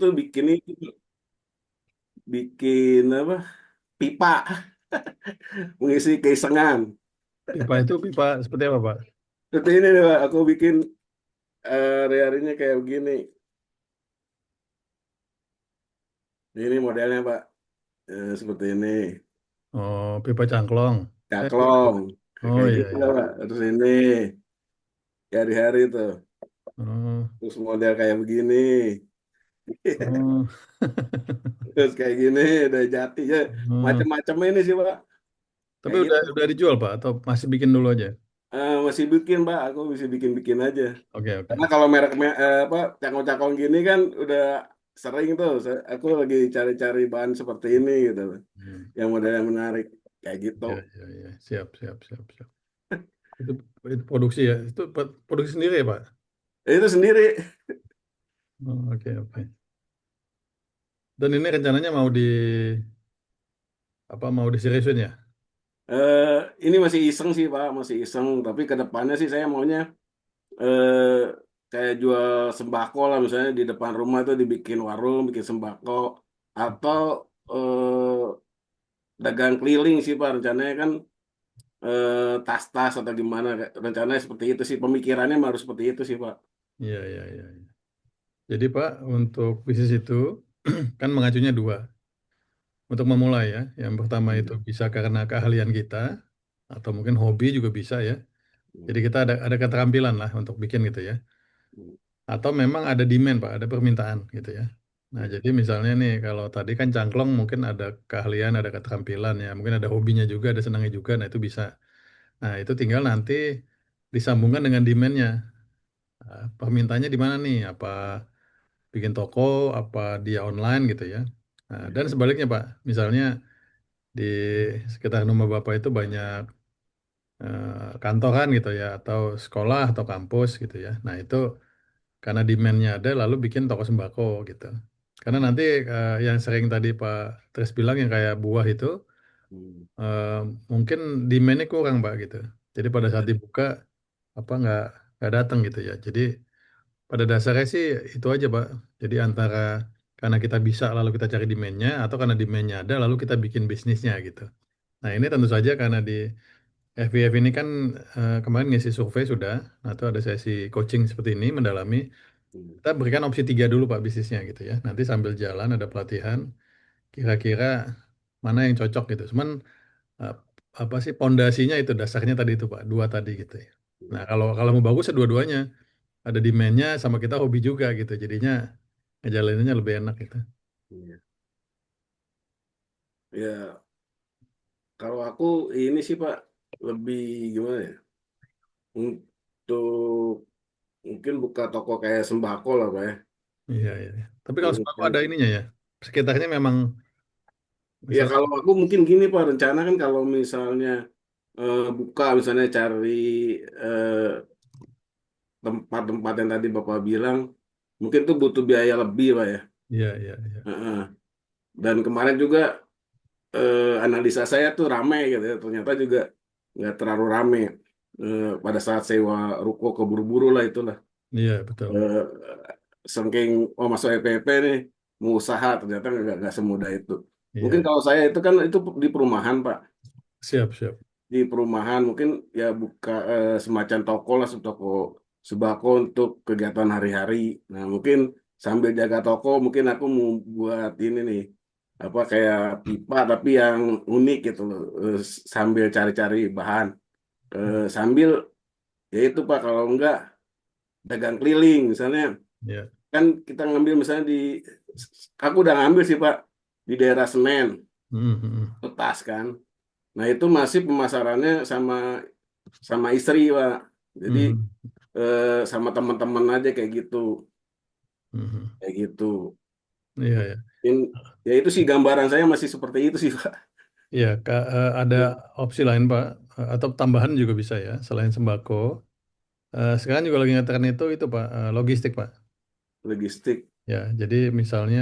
tuh bikin itu, bikin apa? Pipa, mengisi keisengan. Pipa itu pipa seperti apa, Pak? Seperti ini nih, Pak. Aku bikin hari-harinya kayak begini. Ini modelnya, Pak. Seperti ini. Oh, pipa cangklong. Pipa. Caklong. Oh Kayak iya gitu iya. lah, Pak. Terus ini, hari-hari tuh. Oh, Terus model kayak begini. oh. Terus kayak gini, udah jati ya. Oh. Macam-macam ini sih, Pak. Tapi Kayak gitu. udah dijual, Pak, atau masih bikin dulu aja? Masih bikin, Pak. Aku bisa bikin-bikin aja. Oke Karena oke. kalau merek apa cakong-cakong gini kan udah sering tuh. Aku lagi cari-cari bahan seperti ini gitu loh. Hmm. Yang modelnya menarik kayak gitu. Ya ya ya. Siap siap siap siap. Itu, itu produksi ya. Itu produksi sendiri ya, Pak? Itu sendiri. Oh, oke oke. Dan ini rencananya mau apa mau diseriusin ya? Eh, ini masih iseng sih Pak, masih iseng. Tapi ke depannya sih saya maunya eh, kayak jual sembako lah, misalnya di depan rumah tuh dibikin warung, bikin sembako, atau dagang keliling sih Pak. Rencananya kan tas-tas atau gimana. Rencananya seperti itu sih. Pemikirannya mah harus seperti itu sih Pak. Iya iya iya. Iya. Jadi Pak, untuk bisnis itu kan mengacunya dua. Untuk memulai ya, yang pertama itu Hmm. bisa karena keahlian kita, atau mungkin hobi juga bisa ya. Jadi kita ada keterampilan lah untuk bikin gitu ya. Hmm. Atau memang ada demand Pak, ada permintaan gitu ya. Nah Hmm. jadi misalnya nih kalau tadi kan cangklong mungkin ada keahlian, ada keterampilan ya, mungkin ada hobinya juga, ada senangnya juga, nah itu bisa. Nah itu tinggal nanti disambungkan dengan demand-nya. Nah, permintaannya di mana nih? Apa bikin toko, apa dia online gitu ya. Nah, dan sebaliknya Pak, misalnya di sekitar rumah Bapak itu banyak kantoran gitu ya, atau sekolah atau kampus gitu ya. Nah, itu karena demand-nya ada, lalu bikin toko sembako gitu. Karena nanti yang sering tadi Pak Tris bilang yang kayak buah itu, Hmm. eh, mungkin demand-nya kurang Pak gitu. Jadi pada saat Ya. dibuka, apa nggak datang gitu ya. Jadi pada dasarnya sih itu aja Pak. Jadi antara karena kita bisa lalu kita cari demand-nya, atau karena demand-nya ada lalu kita bikin bisnisnya gitu. Nah ini tentu saja karena di FVF ini kan kemarin ngisi survei sudah, atau ada sesi coaching seperti ini mendalami. Hmm. Kita berikan opsi tiga dulu Pak bisnisnya gitu ya. Nanti sambil jalan ada pelatihan, kira-kira mana yang cocok gitu. Cuman eh, apa sih pondasinya itu dasarnya tadi itu Pak, dua tadi gitu ya. Nah kalau kalau mau bagus ya dua-duanya ada demand-nya sama kita hobi juga gitu. Jadinya ngejalaninnya lebih enak gitu. Iya. Ya, kalau aku ini sih Pak lebih gimana ya? Untuk mungkin buka toko kayak sembako lah Pak ya. Iya, iya, iya. Tapi kalau sembako Mungkin. ada ininya ya. Sekitarnya memang Ya misalnya kalau aku mungkin gini Pak, rencana kan kalau misalnya buka misalnya cari eh, tempat-tempat yang tadi Bapak bilang, mungkin tuh butuh biaya lebih Pak ya. iya, iya, iya. Heeh. Dan kemarin juga analisa saya tuh rame gitu ya, ternyata juga nggak terlalu rame pada saat sewa ruko keburu-buru lah itulah. Iya, betul. Eh, Saking masuk EPP nih mau usaha ternyata nggak semudah itu. Mungkin Iya, kalau saya itu kan itu di perumahan Pak, siap, siap. di perumahan mungkin ya buka semacam toko lah, toko sembako untuk kegiatan hari-hari. Nah mungkin sambil jaga toko mungkin aku mau buat ini nih apa kayak pipa tapi yang unik gitu loh. Sambil cari-cari bahan. Sambil ya itu Pak kalau enggak dagang keliling misalnya Iya. kan kita ngambil misalnya aku udah ngambil sih Pak di daerah Senen Hmm, hmm, hmm. lepas kan. Nah itu masih pemasarannya sama sama istri Pak. Jadi Hmm, sama teman-teman aja hmm, hmm. kayak gitu. Iya, iya. In- Ya itu sih gambaran saya masih seperti itu sih Pak. Iya, ada opsi lain Pak, atau tambahan juga bisa ya, selain sembako. Sekarang juga lagi ngetren itu Pak, logistik Pak. Logistik. Ya, jadi misalnya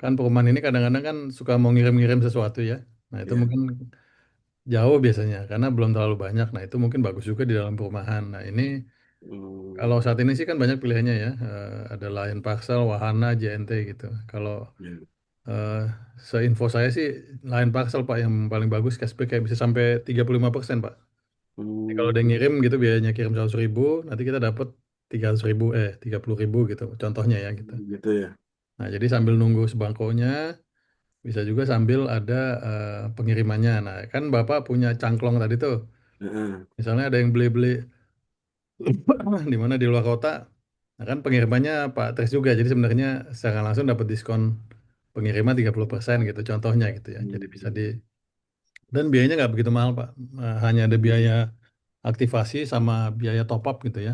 kan perumahan ini kadang-kadang kan suka mau ngirim-ngirim sesuatu ya. Nah, itu Ya. mungkin jauh biasanya karena belum terlalu banyak. Nah, itu mungkin bagus juga di dalam perumahan. Nah, ini Kalau Hmm, saat ini sih kan banyak pilihannya ya. Ada Lion Paxel, Wahana, JNT gitu. Kalau ya. eh, seinfo saya sih Lion Paxel Pak yang paling bagus cashback kayak bisa sampai 35% Pak. Jadi kalau dia Hmm, ngirim gitu biayanya kirim 100.000, nanti kita dapat 300.000, 30.000 gitu. Contohnya ya gitu. gitu ya. Nah jadi sambil nunggu sembangkonya, bisa juga sambil ada pengirimannya. Nah kan Bapak punya cangklong tadi tuh. Heeh. Misalnya ada yang beli-beli di mana di luar kota, nah kan pengirimannya Pak Tris juga. Jadi sebenarnya secara langsung dapat diskon pengiriman 30% gitu contohnya gitu ya. Jadi bisa di Hmm, dan biayanya nggak begitu mahal Pak. Hanya ada biaya aktivasi sama biaya top up gitu ya.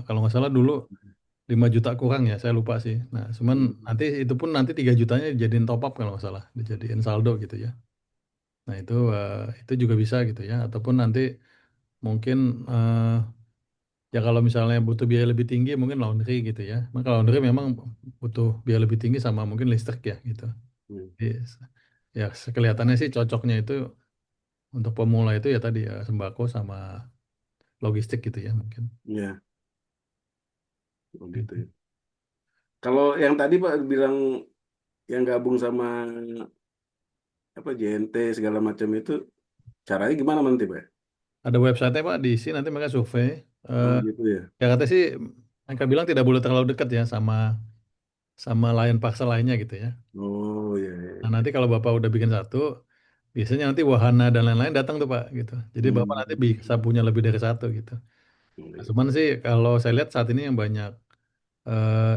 Kalau nggak salah dulu 5 juta kurang ya, saya lupa sih. Nah, cuman nanti itu pun nanti 3 jutanya dijadiin top up kalau nggak salah, dijadiin saldo gitu ya. Nah, itu juga bisa gitu ya. Ataupun nanti mungkin ya kalau misalnya butuh biaya lebih tinggi mungkin laundry gitu ya. Maka laundry memang butuh biaya lebih tinggi sama mungkin listrik ya gitu. hmm, Jadi, ya kelihatannya sih cocoknya itu untuk pemula itu ya tadi ya sembako sama logistik gitu ya mungkin. ya, oh gitu ya. Kalau yang tadi Pak bilang yang gabung sama apa JNT segala macam itu caranya gimana nanti Pak? Ada website-nya Pak, diisi nanti mereka survei. Oh Eh, gitu ya. ya katanya sih mereka bilang tidak boleh terlalu dekat ya sama sama lain paksa lainnya gitu ya. Oh ya, Nah, ya. nanti kalau Bapak udah bikin satu, biasanya nanti wahana dan lain-lain datang tuh Pak gitu. Jadi Bapak nanti bisa Hmm. punya lebih dari satu gitu. Oh, Nah, iya. cuman sih kalau saya lihat saat ini yang banyak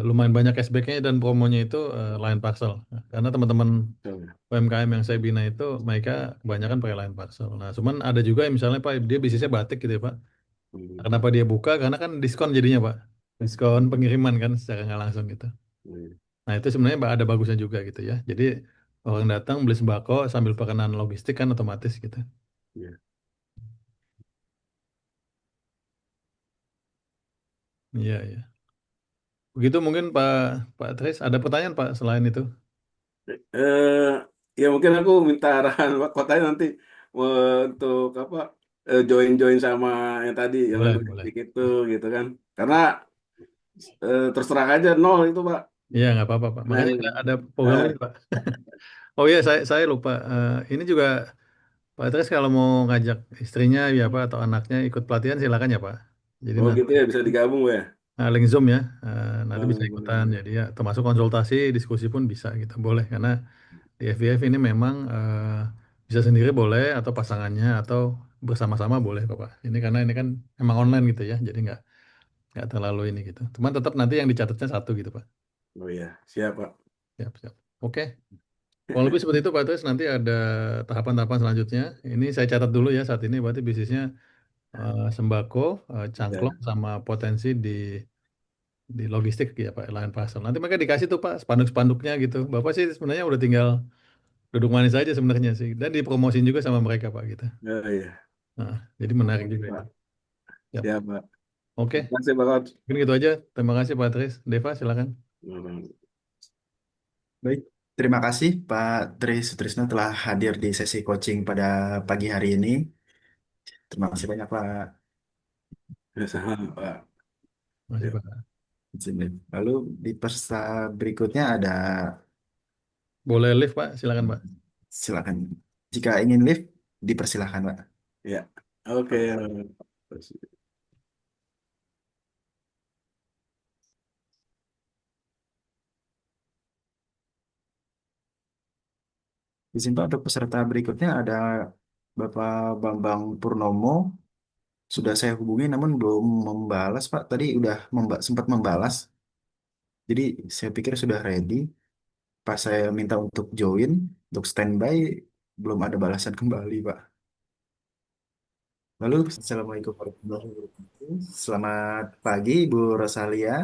lumayan banyak cashbacknya dan promonya itu Line Parcel. Nah, karena teman-teman Oh, ya. UMKM yang saya bina itu mereka kebanyakan pakai Line Parcel. Nah, cuman ada juga yang misalnya Pak dia bisnisnya batik gitu ya Pak. Hmm. Kenapa dia buka? Karena kan diskon jadinya Pak. Diskon pengiriman kan secara nggak langsung gitu. Oh, iya. Nah, itu sebenarnya ada bagusnya juga gitu ya. Jadi orang datang beli sembako sambil perkenan logistik kan otomatis gitu. Iya. Iya, iya. Begitu mungkin Pak Pak Tris ada pertanyaan Pak selain itu? Eh, ya mungkin aku minta arahan Pak Kotanya nanti untuk apa join-join sama yang tadi yang Boleh, boleh. logistik itu gitu kan. Karena terus terang aja nol itu Pak. Iya, nggak apa-apa Pak. Nah, Makanya ada program eh, ini Pak. Oh iya, saya lupa. Ini juga Pak Tris kalau mau ngajak istrinya ya Pak atau anaknya ikut pelatihan silakan ya Pak. Jadi oh nanti gitu ya bisa digabung ya. link Zoom ya. Nanti bisa Boleh, ikutan. boleh. Jadi ya termasuk konsultasi, diskusi pun bisa gitu. Boleh karena di FVF ini memang bisa sendiri boleh atau pasangannya atau bersama-sama boleh Bapak. Ini karena ini kan emang online gitu ya. Jadi nggak terlalu ini gitu. Cuman tetap nanti yang dicatatnya satu gitu Pak. Oh iya, siap Pak. Siap, siap. Oke. Kalau lebih seperti itu Pak Tris, nanti ada tahapan-tahapan selanjutnya. Ini saya catat dulu ya saat ini berarti bisnisnya sembako, cangklong, Ya, sama potensi di logistik ya Pak, lain pasar. Nanti mereka dikasih tuh Pak spanduk-spanduknya gitu. Bapak sih sebenarnya udah tinggal duduk manis aja sebenarnya sih. Dan dipromosin juga sama mereka Pak gitu. oh iya. Nah, jadi menarik Oke juga itu. Pak, Siap. siap Pak. Oke, Terima kasih Pak Kot. mungkin gitu aja. Terima kasih Pak Tris. Deva silakan. Baik, terima kasih Pak Tri Sutrisno telah hadir di sesi coaching pada pagi hari ini. Terima kasih banyak Pak. Ya, sama Pak. Masih Ya. Pak. Lalu di peserta berikutnya ada, Boleh live Pak, silakan Pak. silakan. Jika ingin live, dipersilahkan Pak. Ya. Oke. Di sini Pak untuk peserta berikutnya ada Bapak Bambang Purnomo. Sudah saya hubungi namun belum membalas Pak. Tadi udah sempat membalas. Jadi saya pikir sudah ready. Pas saya minta untuk join, untuk standby, belum ada balasan kembali Pak. Lalu, Assalamualaikum warahmatullahi wabarakatuh. Selamat pagi, Bu Rosalia.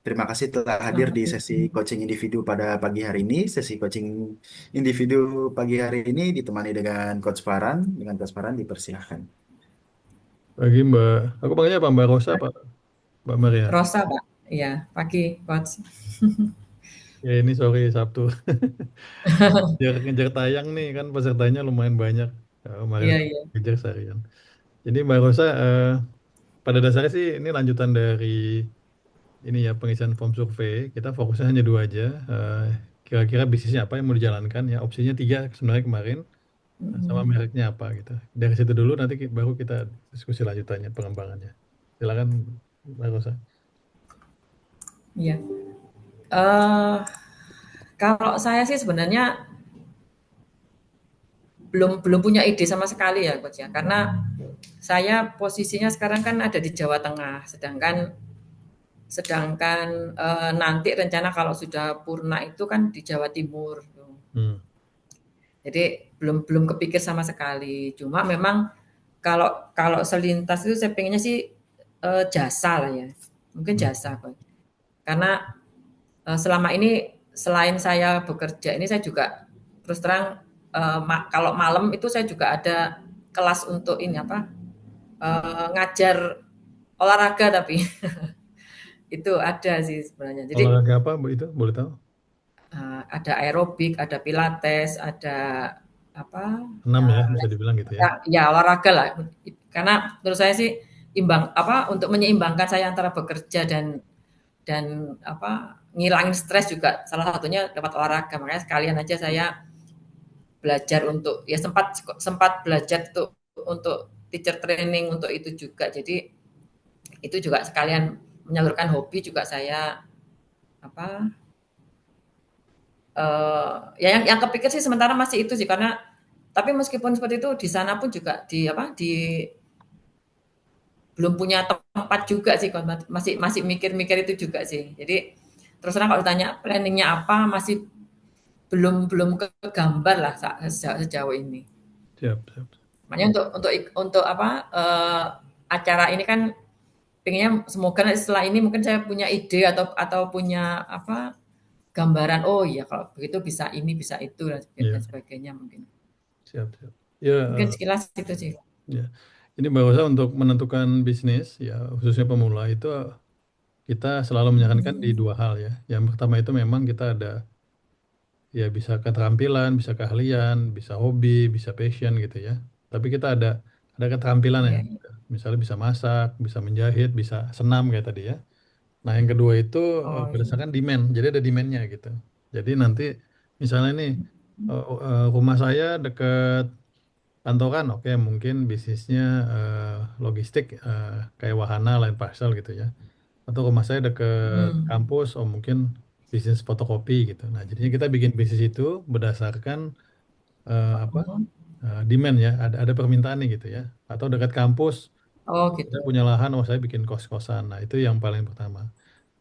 Terima kasih telah hadir Selamat di sesi pagi. coaching individu pada pagi hari ini. Sesi coaching individu pagi hari ini ditemani dengan Coach Farhan. Dengan Coach Farhan dipersilahkan. Pagi Mbak. Aku panggilnya apa Mbak Rosa Pak? Mbak Maria. Rosa, Pak. Iya, pagi, Coach. Ya ini sorry Sabtu. Ngejar tayang nih kan pesertanya lumayan banyak. Kemarin Iya, iya. ngejar seharian. Jadi Mbak Rosa, pada dasarnya sih ini lanjutan dari ini ya pengisian form survei. Kita fokusnya hanya dua aja. Kira-kira bisnisnya apa yang mau dijalankan ya. Opsinya tiga sebenarnya kemarin. Sama Mm-mm. mereknya apa gitu. Dari situ dulu nanti baru kita diskusi lanjutannya pengembangannya. Silakan Mbak Rosa. Iya. Eh, Kalau saya sih sebenarnya belum belum punya ide sama sekali ya, Coach ya. Karena saya posisinya sekarang kan ada di Jawa Tengah, sedangkan sedangkan nanti rencana kalau sudah purna itu kan di Jawa Timur. Hmm. Jadi belum belum kepikir sama sekali. Cuma memang kalau kalau selintas itu saya pengennya sih jasa lah ya, mungkin Hmm. jasa, Coach. Karena selama ini selain saya bekerja ini saya juga terus terang kalau malam itu saya juga ada kelas untuk ini apa ngajar olahraga tapi itu ada sih sebenarnya. Jadi Olahraga apa Bu itu? Boleh tahu? ada aerobik, ada pilates, ada apa Enam ya, ya, bisa dibilang gitu ya. ya olahraga lah. Karena menurut saya sih imbang apa untuk menyeimbangkan saya antara bekerja dan apa ngilangin stres juga salah satunya lewat olahraga. Makanya sekalian aja saya belajar untuk ya sempat sempat belajar untuk teacher training untuk itu juga. Jadi itu juga sekalian menyalurkan hobi juga saya apa ya yang kepikir sih sementara masih itu sih karena tapi meskipun seperti itu di sana pun juga di apa di belum punya tempat juga sih masih masih mikir-mikir itu juga sih. Jadi terus terang kalau ditanya planningnya apa masih belum belum kegambar lah sejauh ini. Siap, siap. Makanya untuk apa acara ini kan pengennya semoga setelah ini mungkin saya punya ide atau punya apa gambaran oh iya kalau begitu bisa ini bisa itu dan Ya, sebagainya mungkin. siap, siap. Ya, Mungkin sekilas itu sih. ya. Ini Mbak Rosa untuk menentukan bisnis ya khususnya pemula itu kita selalu menyarankan di dua hal ya. Yang pertama itu memang kita ada ya bisa keterampilan, bisa keahlian, bisa hobi, bisa passion gitu ya. Tapi kita ada keterampilan ya. Iya. Misalnya bisa masak, bisa menjahit, bisa senam kayak tadi ya. Nah, yang kedua itu Oh iya. berdasarkan demand. Jadi ada demandnya gitu. Jadi nanti misalnya nih rumah saya dekat kantoran, oke mungkin bisnisnya logistik kayak wahana, line parcel gitu ya. Atau rumah saya dekat Hmm. kampus, oh mungkin bisnis fotokopi gitu. Nah, jadinya kita bikin bisnis itu berdasarkan apa Oh, demand ya, ada permintaan nih gitu ya. Atau dekat kampus, oh gitu. saya punya lahan, oh saya bikin kos-kosan. Nah, itu yang paling pertama.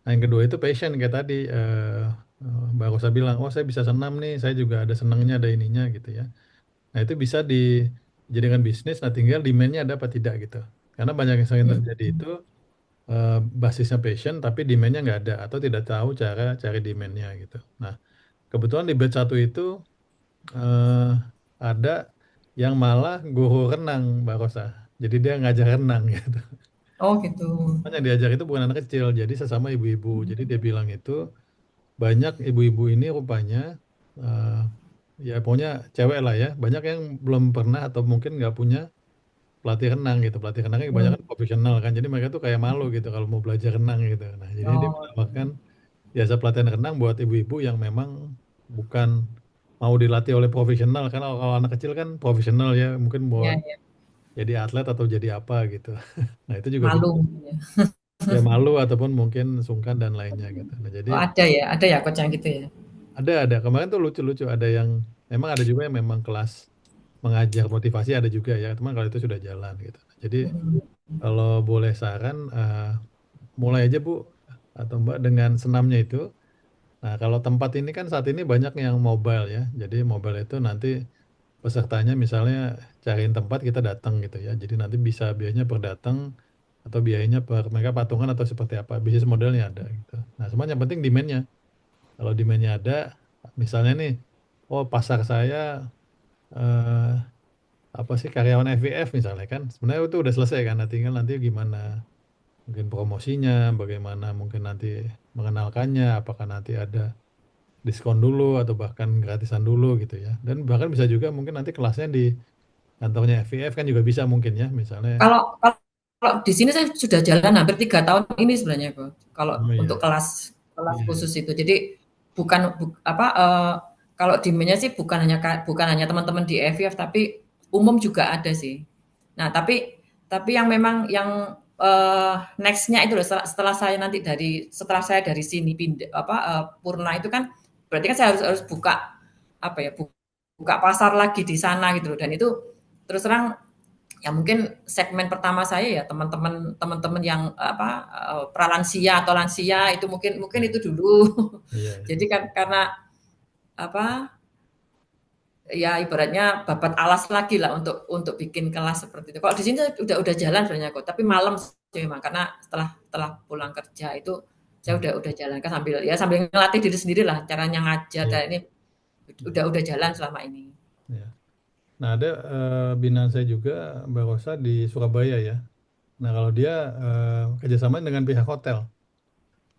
Nah, yang kedua itu passion kayak tadi Mbak Rosa bilang, oh saya bisa senam nih, saya juga ada senangnya, ada ininya gitu ya. Nah, itu bisa dijadikan bisnis, nah tinggal demand-nya ada apa tidak gitu. Karena banyak yang sering Hmm. terjadi itu basisnya passion tapi demand-nya nggak ada atau tidak tahu cara cari demand-nya gitu. Nah, kebetulan di batch satu itu eh, ada yang malah guru renang Mbak Rosa. Jadi dia ngajar renang gitu. Oh gitu. Yang diajar itu bukan anak kecil, jadi sesama ibu-ibu. Jadi dia bilang itu banyak ibu-ibu ini rupanya eh, ya pokoknya cewek lah ya, banyak yang belum pernah atau mungkin nggak punya pelatih renang gitu. Pelatih renangnya Hmm. kebanyakan profesional kan, jadi mereka tuh kayak malu gitu kalau mau belajar renang gitu. Nah, jadi dia Oh menawarkan jasa pelatihan renang buat ibu-ibu yang memang bukan mau dilatih oleh profesional. Karena kalau anak kecil kan profesional ya, mungkin mau ya ya jadi atlet atau jadi apa gitu. Nah, itu juga bisa. malu. Ya malu ataupun mungkin sungkan dan lainnya gitu. Nah, jadi Oh ada ya coach yang gitu ya. ada kemarin tuh lucu-lucu ada yang memang ada juga yang memang kelas mengajar motivasi ada juga ya teman kalau itu sudah jalan gitu. Jadi Hmm. kalau boleh saran mulai aja Bu atau Mbak dengan senamnya itu. Nah, kalau tempat ini kan saat ini banyak yang mobile ya. Jadi mobile itu nanti pesertanya misalnya cariin tempat kita datang gitu ya. Jadi nanti bisa biayanya per datang atau biayanya per mereka patungan atau seperti apa. Bisnis modelnya ada gitu. Nah, semua yang penting demand-nya. Kalau demand-nya ada, misalnya nih, oh pasar saya eh, apa sih karyawan FVF misalnya kan. Sebenarnya itu udah selesai kan. Nah, tinggal nanti gimana mungkin promosinya, bagaimana mungkin nanti mengenalkannya, apakah nanti ada diskon dulu atau bahkan gratisan dulu gitu ya. Dan bahkan bisa juga mungkin nanti kelasnya di kantornya FVF kan juga bisa mungkin ya misalnya. Kalau kalau di sini saya sudah jalan hampir 3 tahun ini sebenarnya, Bro. Kalau Oh iya, untuk kelas kelas iya, iya. khusus itu. Jadi bukan apa kalau di nya sih bukan hanya teman-teman di FIF tapi umum juga ada sih. Nah, tapi yang memang yang next-nya itu loh setelah saya nanti setelah saya dari sini pindah apa Purna itu kan berarti kan saya harus buka apa ya buka pasar lagi di sana gitu loh dan itu terus terang ya mungkin segmen pertama saya ya teman-teman yang apa pralansia atau lansia itu mungkin mungkin itu dulu. Iya, iya. Jadi kan karena apa ya ibaratnya babat alas lagi lah untuk bikin kelas seperti itu. Kalau di sini udah jalan sebenarnya kok, tapi malam sih memang karena setelah setelah pulang kerja itu saya Hmm, udah jalan kan sambil ngelatih diri sendiri lah caranya ngajar iya, dan ini iya, udah jalan selama ini. iya. Nah, ada binaan saya juga, Mbak Rosa di Surabaya ya. Nah, kalau dia kerjasama dengan pihak hotel.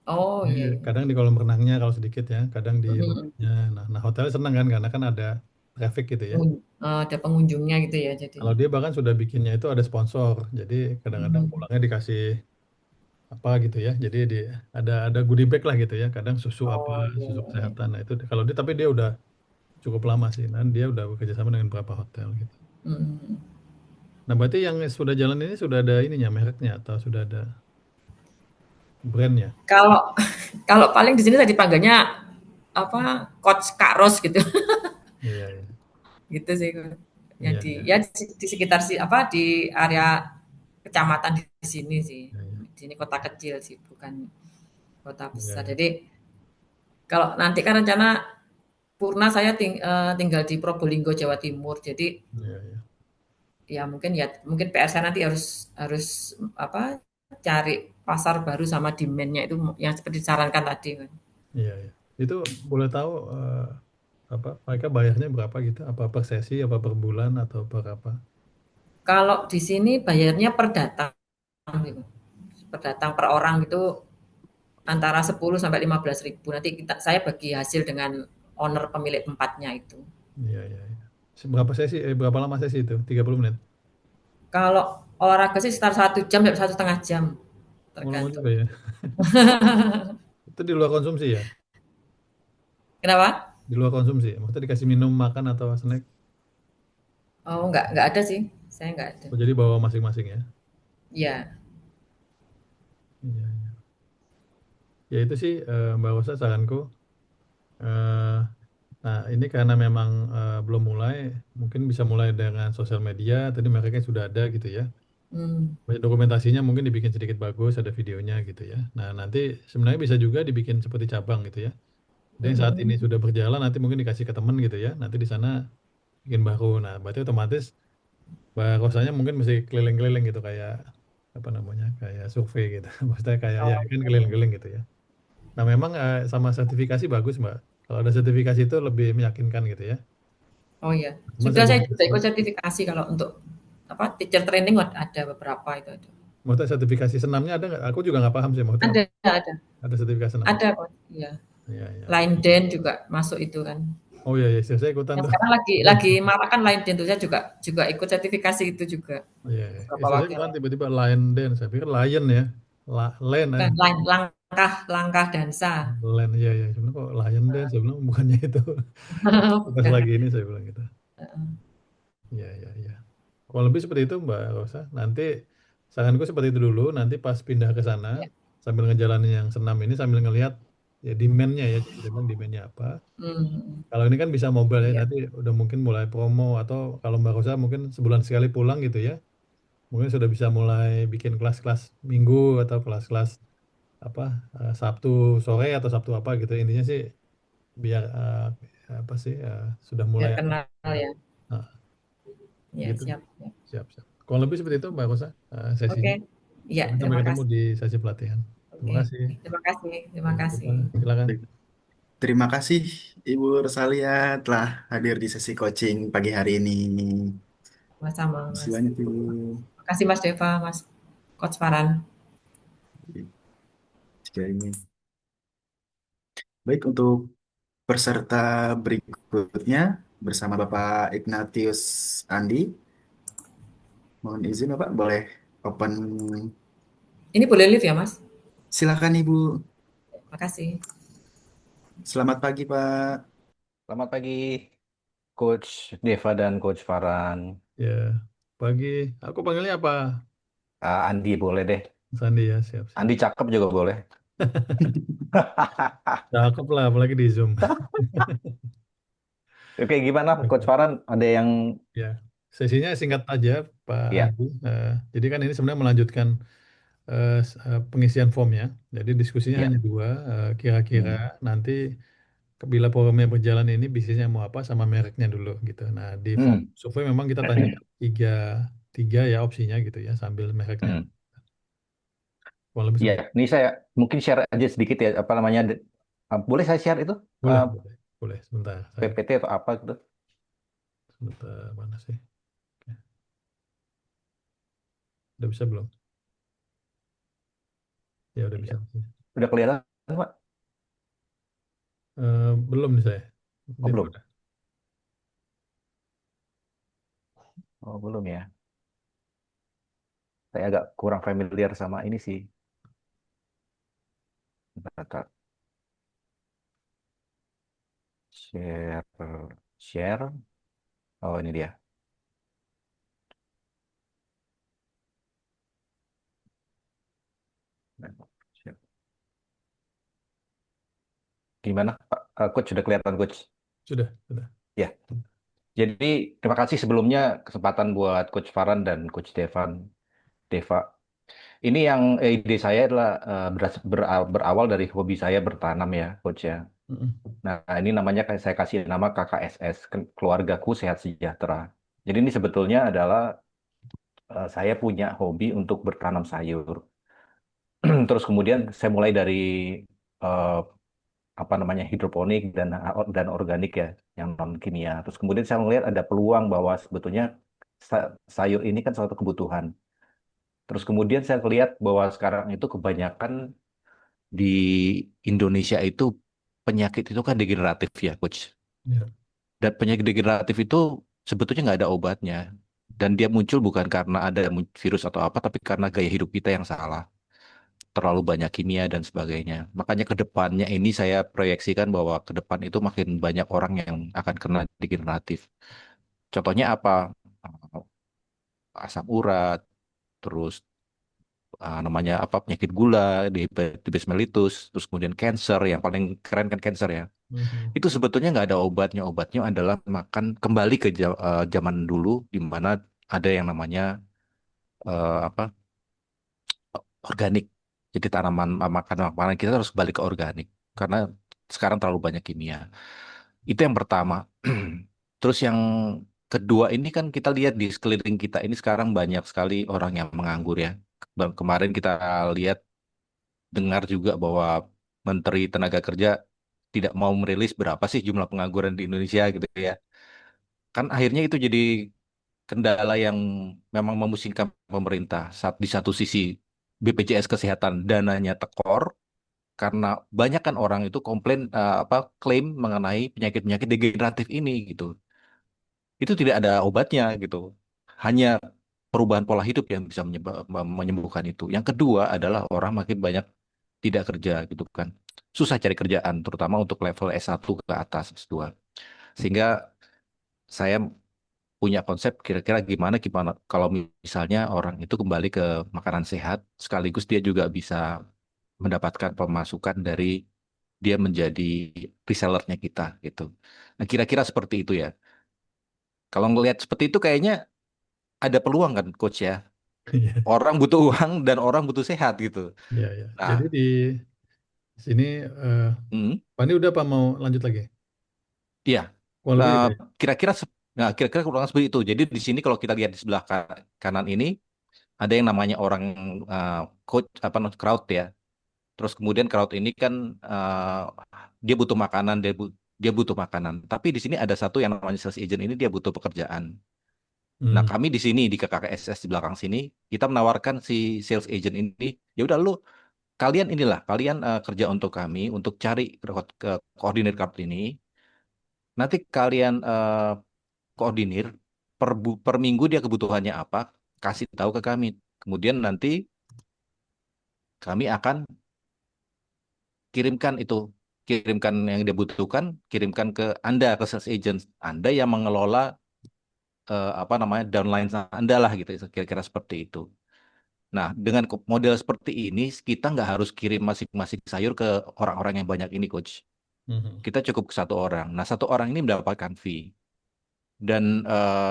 Oh Jadi iya, iya. kadang di kolam renangnya kalau sedikit ya, kadang di Mhm. lobbynya. Nah, hotelnya senang kan karena kan ada traffic gitu ya. Ada pengunjungnya gitu ya Kalau jadinya. dia bahkan sudah bikinnya itu ada sponsor. Jadi kadang-kadang Mhm. pulangnya dikasih apa gitu ya. Jadi ada goodie bag lah gitu ya. Kadang susu apa, Oh iya, susu iya, iya. kesehatan. Nah, itu kalau dia tapi dia udah cukup lama sih. Nah, dia udah bekerja sama dengan beberapa hotel gitu. Mhm. Nah, berarti yang sudah jalan ini sudah ada ininya, mereknya atau sudah ada brandnya? Kalau kalau paling di sini saya dipanggilnya apa coach Kak Ros gitu. Iya, iya. Gitu sih yang Iya, di iya. ya di sekitar apa di area kecamatan di sini sih. Iya, iya. Di sini kota kecil sih, bukan kota Iya, besar. iya. Jadi kalau nanti kan rencana Purna saya tinggal di Probolinggo, Jawa Timur. Jadi Iya, iya. ya mungkin PR saya nanti harus harus apa cari pasar baru sama demand-nya itu yang seperti disarankan tadi kan. Iya, iya. Itu boleh tahu apa mereka bayarnya berapa gitu? Apa per sesi, apa per bulan atau per apa? Kalau di sini bayarnya per datang gitu. Per datang per orang itu antara 10 sampai 15 ribu. Nanti saya bagi hasil dengan owner pemilik tempatnya itu. Iya, iya, iya. Berapa sesi? Berapa lama sesi itu? 30 menit. Kalau olahraga sih sekitar 1 jam sampai 1,5 jam Oh, lama tergantung. juga ya. Itu di luar konsumsi ya? Kenapa? Di luar konsumsi. Maksudnya dikasih minum, makan atau snack? Oh nggak ada sih, saya nggak ada. Oh, jadi bawa masing-masing ya? Ya, Iya, iya. Ya itu sih Mbak Rosa saranku. Eh, nah ini karena memang belum mulai, mungkin bisa mulai dengan sosial media. Tadi mereka sudah ada gitu ya. hmm, Dokumentasinya mungkin dibikin sedikit bagus, ada videonya gitu ya. Nah nanti sebenarnya bisa juga dibikin seperti cabang gitu ya. Jadi yang saat ini mm-mm. sudah berjalan nanti mungkin dikasih ke teman gitu ya. Nanti di sana bikin baru. Nah berarti otomatis Mbak Rosanya mungkin mesti keliling-keliling gitu kayak apa namanya kayak survei gitu. Maksudnya kayak ya Oh, kan keliling-keliling gitu ya. Nah memang sama sertifikasi bagus Mbak. Kalau ada sertifikasi itu lebih meyakinkan gitu ya. oh ya, Cuma sudah saya juga sertifikasi, ikut sertifikasi kalau untuk apa teacher training ada beberapa itu ada. maksudnya sertifikasi senamnya ada nggak? Aku juga nggak paham sih maksudnya Ada, ada sertifikasi senam. ada kok. Iya. Iya, iya. Line dance juga masuk itu kan. Oh iya, iya, saya ikutan Yang tuh. sekarang lagi marak kan line dance tuh saya juga juga ikut sertifikasi itu juga Oh, iya, iya. beberapa Saya waktu yang ikutan lalu. tiba-tiba Lion Dance. Saya pikir Lion ya. Len, Bukan line langkah dansa. Len, iya, iya. Sebenarnya kok Lion Dance? Saya bilang bukannya itu. Pas Bukan. lagi ini saya bilang gitu. Iya, iya, iya. Kalau lebih seperti itu Mbak Rosa. Nanti saranku seperti itu dulu. Nanti pas pindah ke sana, Ya. sambil ngejalanin yang senam ini, sambil ngelihat ya demand-nya ya. Jadi memang demand-nya apa. Hmm. Kalau ini kan bisa mobile ya. Iya. Nanti udah mungkin mulai promo. Atau kalau Mbak Rosa mungkin sebulan sekali pulang gitu ya. Mungkin sudah bisa mulai bikin kelas-kelas minggu atau kelas-kelas apa Sabtu sore atau Sabtu apa gitu. Intinya sih biar apa sih sudah mulai Biar ada. kenal ya. Nah, Ya, gitu. siap, siap. Siap, siap. Kurang lebih seperti itu Mbak Rosa sesinya. Oke. Iya, Nanti sampai terima ketemu kasih. di sesi pelatihan. Terima Oke. kasih. Terima kasih. Terima Sampai jumpa. kasih. Silakan. Baik. Terima kasih Ibu Rosalia telah hadir di sesi coaching pagi hari ini. Sama-sama, Terima kasih Mas. banyak Ibu. Terima kasih Mas Deva, Mas Coach Farhan. Jika ini. Baik, untuk peserta berikutnya bersama Bapak Ignatius Andi. Mohon izin Bapak, boleh open. Ini boleh live ya, Mas? Silakan Ibu. Makasih. Selamat pagi Pak. Selamat pagi, Coach Deva dan Coach Farhan. Ya, pagi. Aku panggilnya apa? Andi boleh deh. Sandi ya, siap-siap. Andi cakep juga boleh. Cakep lah, apalagi di Zoom. Oke, gimana Coach Oke. Farhan? Ada yang Ya, sesinya singkat aja, Pak ya, Andi. Jadi kan ini sebenarnya melanjutkan pengisian form ya. Jadi diskusinya ya. hanya dua. Kira-kira Hmm. nanti bila programnya berjalan ini bisnisnya mau apa sama mereknya dulu gitu. Nah, di form Hmm. survei memang kita tanyakan tiga ya opsinya gitu ya, sambil mereknya. Hmm. Kurang lebih Ya, seperti itu. ini saya mungkin share aja sedikit ya, apa namanya? Boleh saya share itu Boleh, boleh, boleh. Sebentar, saya PPT atau apa gitu? sebentar mana sih? Oke. Udah bisa belum? Ya udah Iya. bisa. Udah kelihatan, Pak? Belum nih saya. Oh, Dev belum. udah. Oh, belum ya. Saya agak kurang familiar sama ini sih. Bentar. Share, share. Oh, ini dia. Share. Gimana, Pak? Coach sudah kelihatan, Coach? Sudah, sudah. Ya. Jadi terima kasih sebelumnya kesempatan buat Coach Farhan dan Coach Deva. Ini yang ide saya adalah berawal dari hobi saya bertanam ya, Coach ya. Mm-mm. Nah, ini namanya saya kasih nama KKSS, Keluargaku Sehat Sejahtera. Jadi ini sebetulnya adalah saya punya hobi untuk bertanam sayur. Terus kemudian saya mulai dari eh, apa namanya hidroponik dan organik ya yang non kimia. Terus kemudian saya melihat ada peluang bahwa sebetulnya sayur ini kan suatu kebutuhan. Terus kemudian saya lihat bahwa sekarang itu kebanyakan di Indonesia itu penyakit itu kan degeneratif ya, Coach. Ya. Dan penyakit degeneratif itu sebetulnya nggak ada obatnya. Dan dia muncul bukan karena ada virus atau apa, tapi karena gaya hidup kita yang salah. Terlalu banyak kimia dan sebagainya. Makanya ke depannya ini saya proyeksikan bahwa ke depan itu makin banyak orang yang akan kena degeneratif. Contohnya apa? Asam urat, terus namanya apa penyakit gula, diabetes mellitus, terus kemudian cancer, yang paling keren kan cancer ya. Mhm. Itu sebetulnya nggak ada obatnya. Obatnya adalah makan kembali ke zaman dulu di mana ada yang namanya apa organik. Jadi tanaman makanan kita harus balik ke organik karena sekarang terlalu banyak kimia. Itu yang pertama. Terus yang kedua ini kan kita lihat di sekeliling kita ini sekarang banyak sekali orang yang menganggur ya. Kemarin kita lihat dengar juga bahwa Menteri Tenaga Kerja tidak mau merilis berapa sih jumlah pengangguran di Indonesia gitu ya. Kan akhirnya itu jadi kendala yang memang memusingkan pemerintah. Di satu sisi BPJS Kesehatan dananya tekor karena banyak kan orang itu komplain apa klaim mengenai penyakit-penyakit degeneratif ini gitu. Itu tidak ada obatnya gitu. Hanya perubahan pola hidup yang bisa menyembuhkan itu. Yang kedua adalah orang makin banyak tidak kerja gitu kan. Susah cari kerjaan, terutama untuk level S1 ke atas, S2. Sehingga saya punya konsep kira-kira gimana gimana kalau misalnya orang itu kembali ke makanan sehat, sekaligus dia juga bisa mendapatkan pemasukan dari dia menjadi resellernya kita gitu. Nah, kira-kira seperti itu ya. Kalau ngelihat seperti itu kayaknya ada peluang kan, Coach ya. Iya, Orang butuh uang dan orang butuh sehat gitu. iya, iya. Nah, Jadi di sini hmm, Pak Andi udah apa mau lanjut lagi? iya. Kurang lebih Nah, itu ya? kira-kira kira-kira kurang seperti itu. Jadi di sini kalau kita lihat di sebelah kanan ini ada yang namanya orang uh, coach apa crowd ya. Terus kemudian crowd ini kan dia butuh makanan, dia butuh makanan. Tapi di sini ada satu yang namanya sales agent ini dia butuh pekerjaan. Nah, Hmm. kami di sini di KKSS di belakang sini kita menawarkan si sales agent ini, ya udah lu kalian kerja untuk kami untuk cari ke koordinir card ini. Nanti kalian koordinir per minggu dia kebutuhannya apa, kasih tahu ke kami. Kemudian nanti kami akan kirimkan itu, kirimkan yang dia butuhkan, kirimkan ke Anda, ke sales agent. Anda yang mengelola apa namanya downline Anda lah gitu, kira-kira seperti itu. Nah, dengan model seperti ini, kita nggak harus kirim masing-masing sayur ke orang-orang yang banyak ini, Coach. Mhm. Kita cukup ke satu orang. Nah, satu orang ini mendapatkan fee. Dan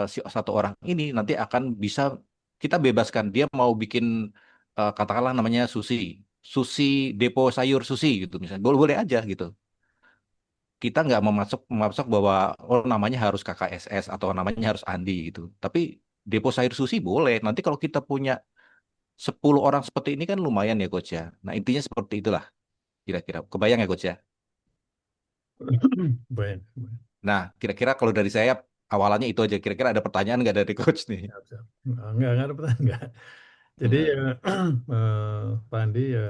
si satu orang ini nanti akan bisa kita bebaskan. Dia mau bikin, katakanlah namanya sushi. Sushi, depo sayur sushi gitu misalnya. Boleh-boleh aja gitu. Kita nggak memasuk bahwa oh namanya harus KKSS atau namanya harus Andi gitu. Tapi depo sayur sushi boleh. Nanti kalau kita punya 10 orang seperti ini kan lumayan ya Coach ya. Nah intinya seperti itulah kira-kira. Kebayang ya Coach ya. Baik. Nah kira-kira kalau dari saya awalannya itu aja. Kira-kira ada pertanyaan nggak dari Coach nih? Siap, siap. Enggak ada pertanyaan, enggak. Jadi ya, Enggak. Pak Andi ya,